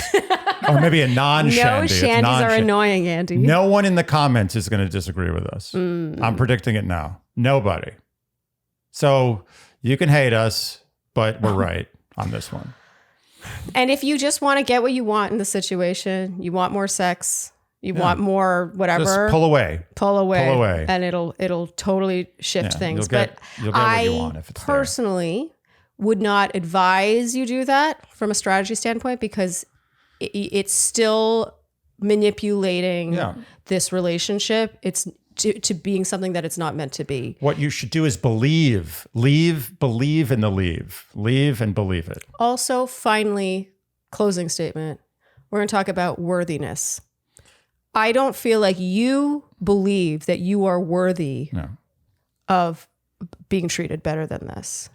[SPEAKER 1] or maybe a non-Shandy.
[SPEAKER 4] No
[SPEAKER 1] It's
[SPEAKER 4] shandies are
[SPEAKER 1] non-Shandy.
[SPEAKER 4] annoying, Andy.
[SPEAKER 1] No one in the comments is going to disagree with us.
[SPEAKER 4] Mm.
[SPEAKER 1] I'm predicting it now. Nobody. So you can hate us, but we're right on this one.
[SPEAKER 4] And if you just want to get what you want in the situation, you want more sex, you want more whatever,
[SPEAKER 1] Just pull away.
[SPEAKER 4] pull away,
[SPEAKER 1] Pull away.
[SPEAKER 4] and it'll totally shift
[SPEAKER 1] Yeah,
[SPEAKER 4] things.
[SPEAKER 1] you'll get what
[SPEAKER 4] I
[SPEAKER 1] you want if it's there.
[SPEAKER 4] personally would not advise you do that from a strategy standpoint because it's still manipulating
[SPEAKER 1] Yeah.
[SPEAKER 4] this relationship. It's to being something that it's not meant to be.
[SPEAKER 1] What you should do is believe. Believe in the leave. Leave and believe it.
[SPEAKER 4] Also, finally, closing statement. We're going to talk about worthiness. I don't feel like you believe that you are worthy
[SPEAKER 1] No.
[SPEAKER 4] of being treated better than this.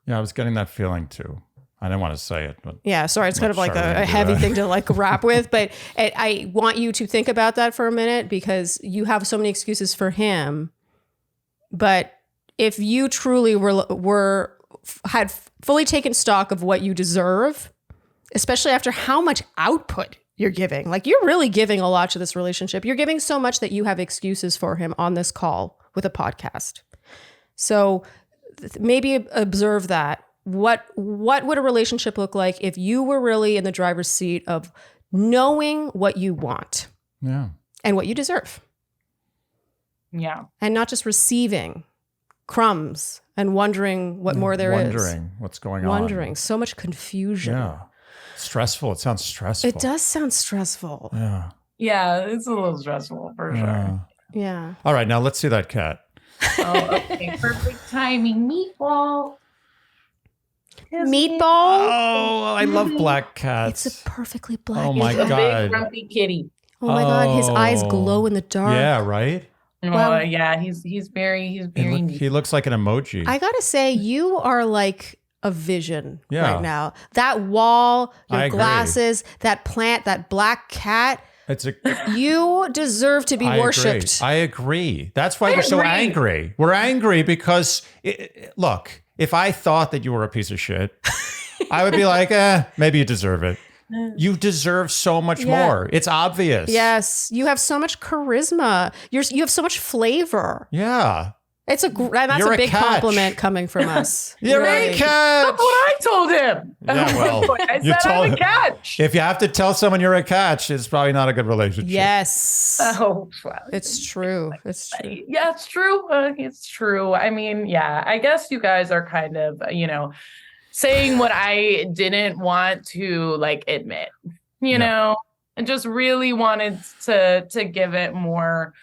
[SPEAKER 1] Yeah, I was getting that feeling too. I didn't want to say it, but
[SPEAKER 4] Yeah, sorry, it's kind of like
[SPEAKER 1] Sharleen
[SPEAKER 4] a
[SPEAKER 1] do
[SPEAKER 4] heavy
[SPEAKER 1] that.
[SPEAKER 4] thing to like rap with, but I want you to think about that for a minute because you have so many excuses for him. But if you truly had fully taken stock of what you deserve, especially after how much output you're giving, like you're really giving a lot to this relationship. You're giving so much that you have excuses for him on this call with a podcast. So maybe observe that. What would a relationship look like if you were really in the driver's seat of knowing what you want
[SPEAKER 1] yeah.
[SPEAKER 4] and what you deserve
[SPEAKER 2] Yeah.
[SPEAKER 4] and not just receiving crumbs and wondering what more there is.
[SPEAKER 1] Wondering what's going on.
[SPEAKER 4] Wondering. So much confusion.
[SPEAKER 1] Yeah. Stressful. It sounds stressful.
[SPEAKER 4] It does sound stressful.
[SPEAKER 1] Yeah.
[SPEAKER 2] Yeah, it's a little stressful for sure.
[SPEAKER 4] Yeah.
[SPEAKER 1] All right, now let's see that cat.
[SPEAKER 2] Oh, okay. Perfect timing. Meatball. Yes,
[SPEAKER 4] Meatball?
[SPEAKER 1] Oh, I love black cats.
[SPEAKER 4] It's a perfectly black.
[SPEAKER 1] Oh my
[SPEAKER 2] He's a
[SPEAKER 1] God.
[SPEAKER 2] big grumpy kitty.
[SPEAKER 4] Oh my God. His eyes
[SPEAKER 1] Oh.
[SPEAKER 4] glow in the dark.
[SPEAKER 1] Yeah, right?
[SPEAKER 2] Oh yeah, he's very neat.
[SPEAKER 1] He looks like an emoji.
[SPEAKER 4] I gotta say, you are like a vision
[SPEAKER 1] Yeah.
[SPEAKER 4] right now. That wall,
[SPEAKER 1] I
[SPEAKER 4] your
[SPEAKER 1] agree.
[SPEAKER 4] glasses, that plant, that black cat.
[SPEAKER 1] It's a
[SPEAKER 4] You deserve to be
[SPEAKER 1] I
[SPEAKER 4] worshipped.
[SPEAKER 1] Agree. I agree. That's why
[SPEAKER 2] I
[SPEAKER 1] we're so
[SPEAKER 2] agree.
[SPEAKER 1] angry. We're angry because, look, if I thought that you were a piece of shit, I would be like, maybe you deserve it. You deserve so much more. It's obvious.
[SPEAKER 4] Yes, you have so much charisma. You have so much flavor.
[SPEAKER 1] Yeah.
[SPEAKER 4] It's a that's
[SPEAKER 1] You're
[SPEAKER 4] a
[SPEAKER 1] a
[SPEAKER 4] big
[SPEAKER 1] catch.
[SPEAKER 4] compliment coming from us.
[SPEAKER 1] You're
[SPEAKER 4] Really.
[SPEAKER 1] a catch.
[SPEAKER 2] That's what I told him.
[SPEAKER 1] Yeah, well,
[SPEAKER 2] I
[SPEAKER 1] you
[SPEAKER 2] said I'm
[SPEAKER 1] told
[SPEAKER 2] a
[SPEAKER 1] him.
[SPEAKER 2] catch.
[SPEAKER 1] If you have to tell someone you're a catch, it's probably not a good relationship.
[SPEAKER 4] Yes.
[SPEAKER 2] Oh, well,
[SPEAKER 4] It's true. It's true.
[SPEAKER 2] yeah, it's true. It's true. I mean, yeah, I guess you guys are kind of, saying what I didn't want to like admit, know, and just really wanted to give it more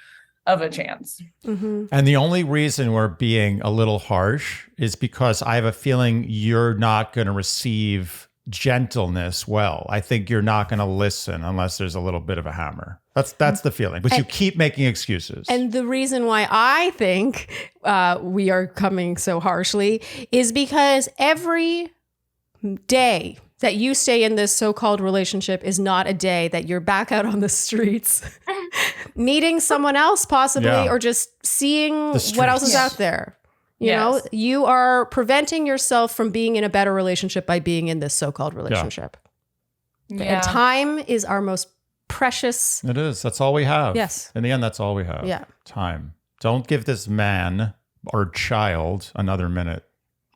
[SPEAKER 2] of a chance.
[SPEAKER 4] Mm-hmm.
[SPEAKER 1] And the only reason we're being a little harsh is because I have a feeling you're not going to receive gentleness well. I think you're not going to listen unless there's a little bit of a hammer. That's the feeling. But you keep making excuses.
[SPEAKER 4] And the reason why I think we are coming so harshly is because every day that you stay in this so-called relationship is not a day that you're back out on the streets meeting someone else possibly or just seeing what else is out there. You know, you are preventing yourself from being in a better relationship by being in this so-called relationship.
[SPEAKER 2] Yeah.
[SPEAKER 4] And time is our most precious.
[SPEAKER 1] It is. That's all we have.
[SPEAKER 4] Yes.
[SPEAKER 1] In the end, that's all we have.
[SPEAKER 4] Yeah.
[SPEAKER 1] Time. Don't give this man or child another minute,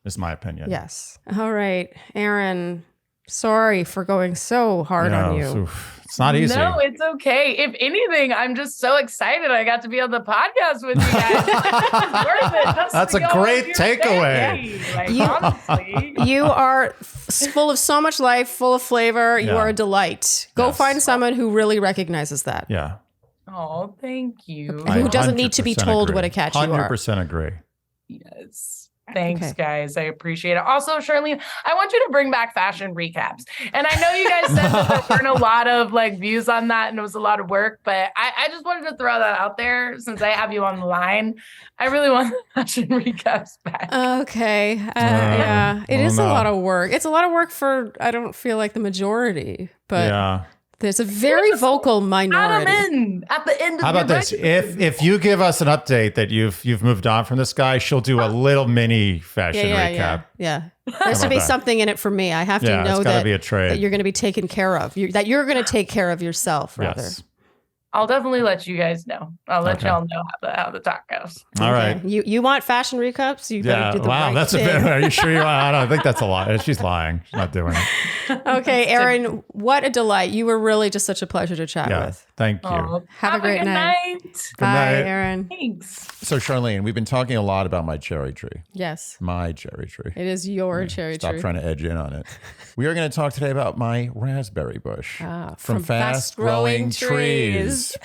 [SPEAKER 1] is my opinion.
[SPEAKER 4] Yes. All right, Erin. Sorry for going so hard on you.
[SPEAKER 1] It's not easy.
[SPEAKER 2] No, it's okay. If anything, I'm just so excited I got to be on the podcast with you guys. It's worth it.
[SPEAKER 1] That's a great takeaway.
[SPEAKER 2] Honestly.
[SPEAKER 4] You are full of so much life, full of flavor. You are a delight. Go find someone who really recognizes that.
[SPEAKER 1] Yeah.
[SPEAKER 2] Oh, thank you.
[SPEAKER 4] Who doesn't need to be
[SPEAKER 1] 100%
[SPEAKER 4] told
[SPEAKER 1] agree.
[SPEAKER 4] what a catch you are.
[SPEAKER 1] 100% agree.
[SPEAKER 2] Yes. Thanks, guys. I appreciate it. Also, Sharleen, I want you to bring back fashion recaps. And I know you guys said that there weren't a lot of views on that and it was a lot of work, but I just wanted to throw that out there since I have you on the line. I really want the fashion recaps back.
[SPEAKER 4] Okay. Yeah. It is a lot of work. It's a lot of work for, I don't feel like the majority, but there's a very vocal minority.
[SPEAKER 2] Add them in at the end of
[SPEAKER 1] How about this? If you give us an update that you've moved on from this guy, she'll do a little mini fashion recap.
[SPEAKER 4] Yeah. There's to be something in it for me. I have to know
[SPEAKER 1] that be a trade.
[SPEAKER 4] that you're going to be taken care of. That you're going to take care of yourself, rather.
[SPEAKER 1] Yes.
[SPEAKER 2] I'll definitely let you guys know. I'll let y'all know how the talk goes.
[SPEAKER 1] All right.
[SPEAKER 4] You want fashion recaps? You better do the right
[SPEAKER 1] that's
[SPEAKER 4] thing.
[SPEAKER 1] a bit. Are you sure you want? I don't think that's a lot. She's lying. She's not doing it.
[SPEAKER 4] Okay, Erin, what a delight. You were really just such a pleasure to chat with.
[SPEAKER 1] Thank you.
[SPEAKER 2] Oh,
[SPEAKER 4] Have a great
[SPEAKER 2] good
[SPEAKER 4] night.
[SPEAKER 1] Good
[SPEAKER 4] Bye,
[SPEAKER 1] night.
[SPEAKER 4] Erin.
[SPEAKER 2] Thanks.
[SPEAKER 3] So, Sharleen, we've been talking a lot about my cherry tree.
[SPEAKER 4] Yes,
[SPEAKER 3] My cherry tree.
[SPEAKER 4] it is your cherry
[SPEAKER 3] Stop
[SPEAKER 4] tree.
[SPEAKER 3] trying to edge in on it. We are going to talk today about my raspberry bush
[SPEAKER 4] from
[SPEAKER 3] Fast Growing Trees.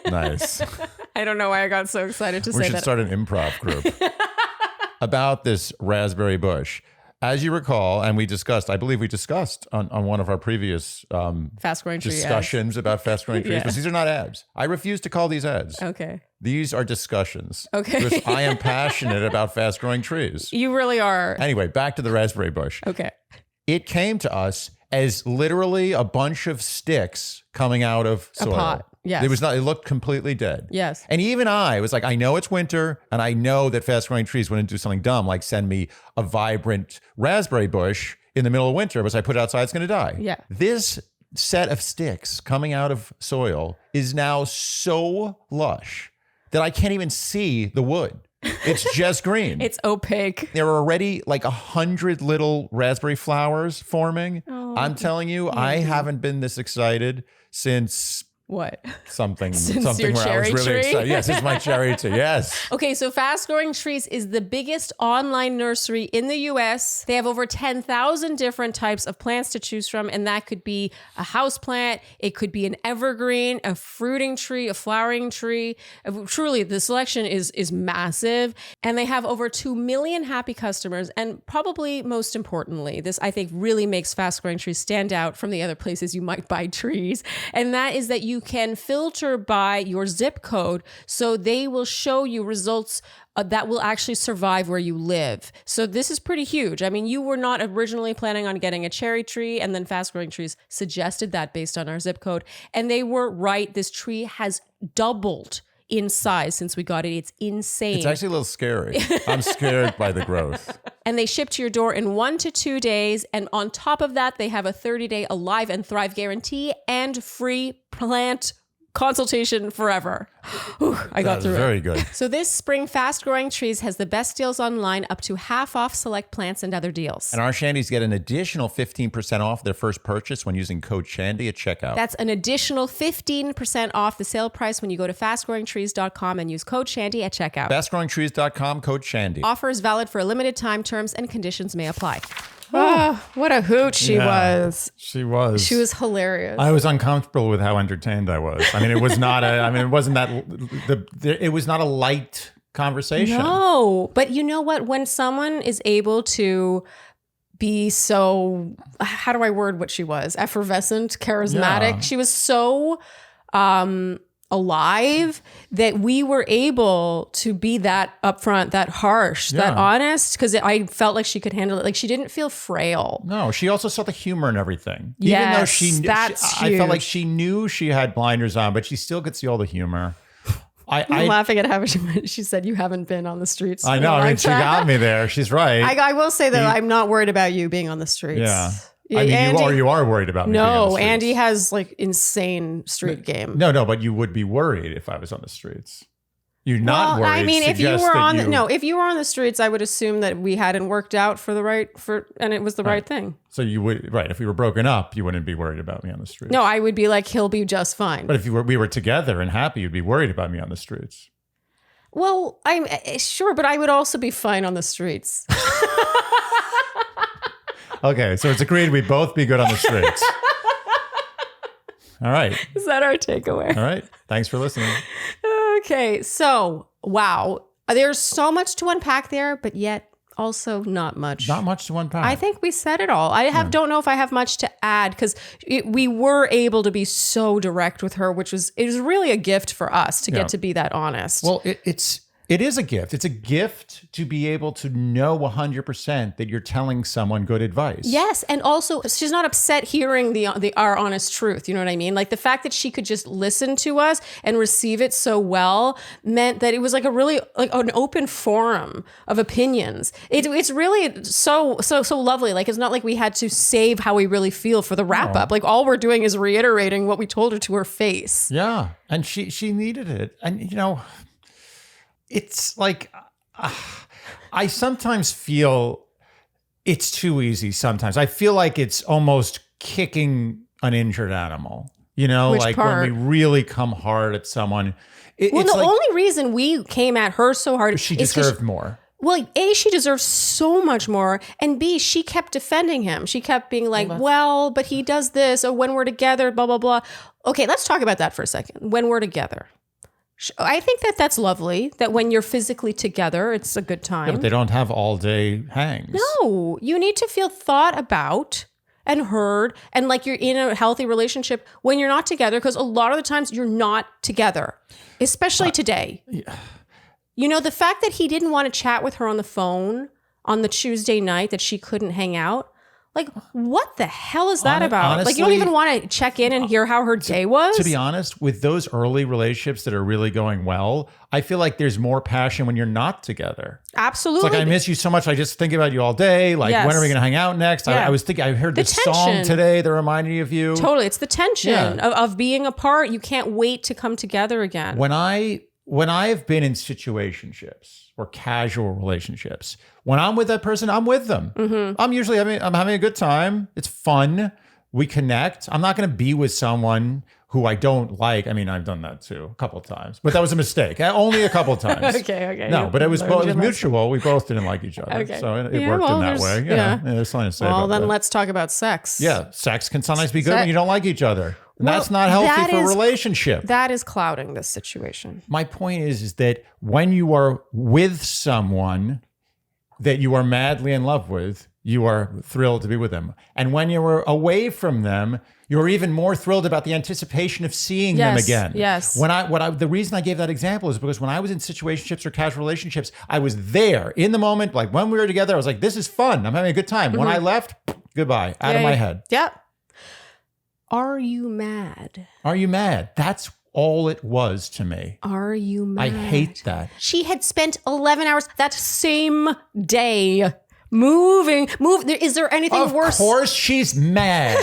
[SPEAKER 3] Nice.
[SPEAKER 4] I don't know why I got so excited to
[SPEAKER 3] We
[SPEAKER 4] say
[SPEAKER 3] should
[SPEAKER 4] that.
[SPEAKER 3] start an improv group about this raspberry bush. As you recall, and I believe we discussed on one of our previous
[SPEAKER 4] Fast growing tree
[SPEAKER 3] discussions about fast growing trees,
[SPEAKER 4] Yeah.
[SPEAKER 3] but these are not ads. I refuse to call these ads.
[SPEAKER 4] Okay.
[SPEAKER 3] These are discussions.
[SPEAKER 4] Okay.
[SPEAKER 3] Because I am passionate about fast growing trees.
[SPEAKER 4] You really are.
[SPEAKER 3] Anyway, back to the raspberry bush.
[SPEAKER 4] Okay.
[SPEAKER 3] It came to us as literally a bunch of sticks coming out of soil.
[SPEAKER 4] pot, yes.
[SPEAKER 3] It looked completely dead.
[SPEAKER 4] Yes.
[SPEAKER 3] And even I was like, I know it's winter, and I know that fast growing trees wouldn't do something dumb like send me a vibrant raspberry bush in the middle of winter, but I put it outside, it's gonna die.
[SPEAKER 4] Yeah.
[SPEAKER 3] This set of sticks coming out of soil is now so lush that I can't even see the wood. It's just green.
[SPEAKER 4] It's opaque.
[SPEAKER 3] There are already like 100 little raspberry flowers forming. I'm telling you, I haven't been this excited since
[SPEAKER 4] What?
[SPEAKER 3] something
[SPEAKER 4] Since
[SPEAKER 3] where
[SPEAKER 4] your
[SPEAKER 3] I was
[SPEAKER 4] cherry
[SPEAKER 3] really
[SPEAKER 4] tree?
[SPEAKER 3] excited. Yes, it's my cherry tree. Yes.
[SPEAKER 4] Okay, so Fast Growing Trees is the biggest online nursery in the US. They have over 10,000 different types of plants to choose from, and that could be a house plant, it could be an evergreen, a fruiting tree, a flowering tree. Truly, the selection is massive, and they have over 2 million happy customers. And probably most importantly, this I think really makes Fast Growing Trees stand out from the other places you might buy trees, and that is that you can filter by your zip code, so they will show you results that will actually survive where you live. So this is pretty huge. I mean, you were not originally planning on getting a cherry tree, and then Fast Growing Trees suggested that based on our zip code, and they were right. This tree has doubled in size since we got it. It's insane.
[SPEAKER 3] It's actually a little scary. I'm scared by the growth.
[SPEAKER 4] And they ship to your door in 1 to 2 days. And on top of that, they have a 30-day Alive and Thrive guarantee and free plant consultation forever. Whew, I got through
[SPEAKER 3] very
[SPEAKER 4] it.
[SPEAKER 3] good.
[SPEAKER 4] So this spring, Fast Growing Trees has the best deals online, up to half off select plants and other deals.
[SPEAKER 3] And our Shandies get an additional 15% off their first purchase when using code Shandy at checkout.
[SPEAKER 4] That's an additional 15% off the sale price when you go to fastgrowingtrees.com and use code Shandy at checkout.
[SPEAKER 3] FastGrowingTrees.com, code Shandy.
[SPEAKER 4] Offer is valid for a limited time. Terms and conditions may apply. Oh, what a hoot she
[SPEAKER 1] Yeah.
[SPEAKER 4] was.
[SPEAKER 1] She was.
[SPEAKER 4] She was hilarious.
[SPEAKER 1] I was uncomfortable with how entertained I was. I mean, it was not a. I mean, it wasn't that. It was not a light conversation.
[SPEAKER 4] No, but you know what? When someone is able to be so, how do I word what she was? Effervescent, charismatic.
[SPEAKER 1] Yeah.
[SPEAKER 4] She was so alive that we were able to be that upfront, that harsh, that
[SPEAKER 1] Yeah.
[SPEAKER 4] honest, because I felt like she could handle it. Like she didn't feel frail.
[SPEAKER 1] No, she also saw the humor in everything.
[SPEAKER 4] Yes,
[SPEAKER 1] Even though she,
[SPEAKER 4] that's
[SPEAKER 1] I felt like
[SPEAKER 4] huge.
[SPEAKER 1] she knew she had blinders on, but she still could see all the humor.
[SPEAKER 4] I'm laughing at how she said you haven't been on the streets.
[SPEAKER 1] I
[SPEAKER 4] in
[SPEAKER 1] know.
[SPEAKER 4] a
[SPEAKER 1] I mean,
[SPEAKER 4] long
[SPEAKER 1] she
[SPEAKER 4] time."
[SPEAKER 1] got me there. She's right.
[SPEAKER 4] I will say that I'm not worried about you being on the streets.
[SPEAKER 1] yeah. I mean,
[SPEAKER 4] Andy-
[SPEAKER 1] you are worried about me. being on the
[SPEAKER 4] No,
[SPEAKER 1] streets.
[SPEAKER 4] Andy has like insane street game.
[SPEAKER 1] No, but you would be worried if I was on the streets. You're not
[SPEAKER 4] Well,
[SPEAKER 1] worried.
[SPEAKER 4] I mean, if you
[SPEAKER 1] suggests
[SPEAKER 4] were
[SPEAKER 1] that
[SPEAKER 4] on
[SPEAKER 1] you-
[SPEAKER 4] if you were on the streets, I would assume that we hadn't worked out and it was the right thing.
[SPEAKER 1] So you would, right? If we were broken up, you wouldn't be worried about me on the streets.
[SPEAKER 4] No, I would be like, he'll be just fine.
[SPEAKER 1] But if we were together and happy, you'd be worried about me on the streets.
[SPEAKER 4] Well, I'm sure, but I would also be fine on the streets.
[SPEAKER 1] Okay, so it's agreed we both be good on the streets. All right.
[SPEAKER 4] Is that our takeaway?
[SPEAKER 1] All right. Thanks for listening.
[SPEAKER 4] Okay, so wow, there's so much to unpack there, but yet also not much.
[SPEAKER 1] Not much to unpack.
[SPEAKER 4] I think we said it all. Don't know if I have much to add because we were able to be so direct with her, it was really a gift for us to
[SPEAKER 1] Yeah.
[SPEAKER 4] get to be that honest.
[SPEAKER 1] Well, it is a gift. It's a gift to be able to know 100% that you're telling someone good advice.
[SPEAKER 4] yes, and also she's not upset hearing our honest truth. You know what I mean? Like the fact that she could just listen to us and receive it so well meant that it was like a really like an open forum of opinions. It's really so lovely. Like it's not like we had to save how we really feel for the wrap up. Like all we're doing is reiterating what we told her to her face.
[SPEAKER 1] Yeah. And she needed it. And, it's like, I sometimes feel it's too easy sometimes. I feel like it's almost kicking an injured animal,
[SPEAKER 4] Which
[SPEAKER 1] like
[SPEAKER 4] part?
[SPEAKER 1] when we really come hard at someone.
[SPEAKER 4] Well,
[SPEAKER 1] It's
[SPEAKER 4] the
[SPEAKER 1] like
[SPEAKER 4] only reason we came at her so hard
[SPEAKER 1] she
[SPEAKER 4] is 'cause
[SPEAKER 1] deserved more.
[SPEAKER 4] well, A, she deserves so much more. And B, she kept defending him. She kept being like, well, but he does this. Or when we're together, blah, blah, blah. Okay, let's talk about that for a second. When we're together. I think that's lovely, that when you're physically together, it's a good time.
[SPEAKER 1] Yeah, but they don't have all day hangs.
[SPEAKER 4] No, you need to feel thought about and heard and like you're in a healthy relationship when you're not together, because a lot of the times you're not together, especially today. The fact that he didn't want to chat with her on the phone on the Tuesday night that she couldn't hang out. Like, what the hell is that about? Like, you don't
[SPEAKER 1] honestly,
[SPEAKER 4] even want to check in and hear how her day was?
[SPEAKER 1] To be honest, with those early relationships that are really going well, I feel like there's more passion when you're not together.
[SPEAKER 4] Absolutely.
[SPEAKER 1] It's like, I miss you so much. I just think about you all day. Like,
[SPEAKER 4] Yes.
[SPEAKER 1] when are we going to hang out next?
[SPEAKER 4] Yeah.
[SPEAKER 1] I was thinking, I heard
[SPEAKER 4] The
[SPEAKER 1] this song
[SPEAKER 4] tension.
[SPEAKER 1] today that reminded me of you.
[SPEAKER 4] Totally. It's the tension
[SPEAKER 1] Yeah.
[SPEAKER 4] of being apart. You can't wait to come together again.
[SPEAKER 1] When I have been in situationships or casual relationships, when I'm with that person, I'm with them.
[SPEAKER 4] Mm-hmm.
[SPEAKER 1] I'm usually having a good time. It's fun. We connect. I'm not going to be with someone who I don't like. I mean, I've done that too a couple of times, but that was a mistake. Only a couple of times.
[SPEAKER 4] Okay.
[SPEAKER 1] No, but it was
[SPEAKER 4] Learned your lesson.
[SPEAKER 1] mutual. We both didn't like each other.
[SPEAKER 4] Okay.
[SPEAKER 1] So it
[SPEAKER 4] Yeah,
[SPEAKER 1] worked
[SPEAKER 4] well,
[SPEAKER 1] in that
[SPEAKER 4] there's-
[SPEAKER 1] way.
[SPEAKER 4] yeah.
[SPEAKER 1] There's something to say
[SPEAKER 4] Well,
[SPEAKER 1] about
[SPEAKER 4] then
[SPEAKER 1] that.
[SPEAKER 4] let's talk about sex.
[SPEAKER 1] Yeah, sex can sometimes be good
[SPEAKER 4] Sex-
[SPEAKER 1] when you don't like each other. And
[SPEAKER 4] Well,
[SPEAKER 1] that's not healthy
[SPEAKER 4] that
[SPEAKER 1] for a
[SPEAKER 4] is-
[SPEAKER 1] relationship.
[SPEAKER 4] That is clouding this situation.
[SPEAKER 1] My point is that when you are with someone that you are madly in love with, you are thrilled to be with them. And when you are away from them, you're even more thrilled about the anticipation of seeing them
[SPEAKER 4] Yes,
[SPEAKER 1] again.
[SPEAKER 4] yes.
[SPEAKER 1] The reason I gave that example is because when I was in situationships or casual relationships, I was there in the moment. Like when we were together, I was like, this is fun. I'm having a good time. When I left, goodbye, out of my head.
[SPEAKER 4] Yep. Are you mad?
[SPEAKER 1] Are you mad? That's all it was to me.
[SPEAKER 4] Are you mad?
[SPEAKER 1] I hate that.
[SPEAKER 4] She had spent 11 hours that same day moving. Is there anything
[SPEAKER 1] Of
[SPEAKER 4] worse?
[SPEAKER 1] course she's mad.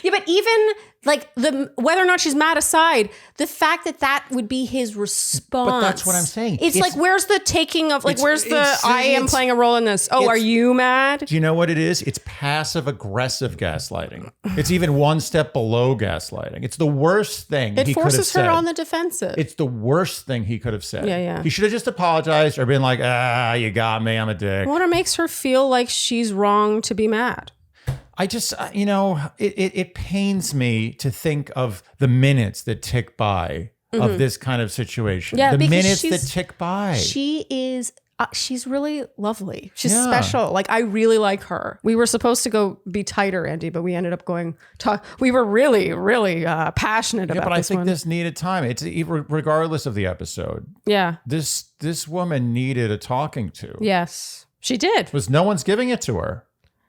[SPEAKER 4] Yeah, but even like whether or not she's mad aside, the fact that would be his response.
[SPEAKER 3] But that's what I'm saying.
[SPEAKER 4] It's like, where's the taking of, like, where's the, I am playing a role in this. Oh, are you mad?
[SPEAKER 3] Do you know what it is? It's passive aggressive gaslighting. It's even one step below gaslighting. It's the worst thing
[SPEAKER 4] It
[SPEAKER 3] he could have
[SPEAKER 4] forces
[SPEAKER 3] said.
[SPEAKER 4] her on the defensive.
[SPEAKER 3] It's the worst thing he could have said.
[SPEAKER 4] Yeah.
[SPEAKER 3] He should have just apologized or been like, you got me, I'm a dick.
[SPEAKER 4] What makes her feel like she's wrong to be mad?
[SPEAKER 3] I just, it pains me to think of the minutes that tick by of this kind of situation.
[SPEAKER 4] Yeah,
[SPEAKER 3] the
[SPEAKER 4] because
[SPEAKER 3] minutes that tick by.
[SPEAKER 4] She is, she's really lovely. She's special. Like, I really like her. We were supposed to go be tighter, Andy, but we ended up going talk. We were really, really passionate about this.
[SPEAKER 3] But I think
[SPEAKER 4] one.
[SPEAKER 3] this needed time. It's regardless of the episode.
[SPEAKER 4] Yeah.
[SPEAKER 3] This woman needed a talking to.
[SPEAKER 4] Yes, she did.
[SPEAKER 3] Because no one's giving it to her.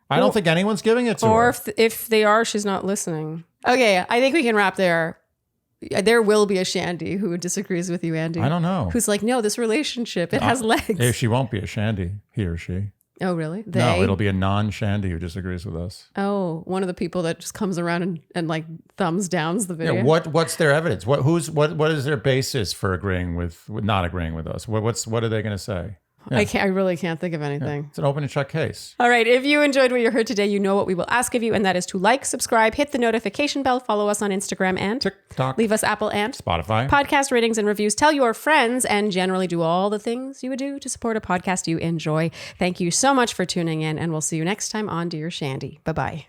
[SPEAKER 3] I don't think anyone's giving it to her.
[SPEAKER 4] Or if they are, she's not listening. Okay, I think we can wrap there. There will be a Shandy who disagrees with you, Andy.
[SPEAKER 3] I don't know.
[SPEAKER 4] Who's like, no, this relationship, it has legs.
[SPEAKER 3] If she won't be a Shandy, he or she.
[SPEAKER 4] Oh, really?
[SPEAKER 3] No, it'll be a non-Shandy who disagrees with us.
[SPEAKER 4] Oh, one of the people that just comes around and like thumbs downs the video.
[SPEAKER 3] Yeah, what's their evidence? What is their basis for agreeing with not agreeing with us? What are they going to say? Yeah.
[SPEAKER 4] I really can't think of anything.
[SPEAKER 3] Yeah. It's an open and shut case.
[SPEAKER 4] All right. If you enjoyed what you heard today, you know what we will ask of you, and that is to like, subscribe, hit the notification bell, follow us on Instagram, and
[SPEAKER 3] TikTok,
[SPEAKER 4] leave us Apple and
[SPEAKER 3] Spotify
[SPEAKER 4] podcast ratings and reviews. Tell your friends, and generally do all the things you would do to support a podcast you enjoy. Thank you so much for tuning in, and we'll see you next time on Dear Shandy. Bye-bye.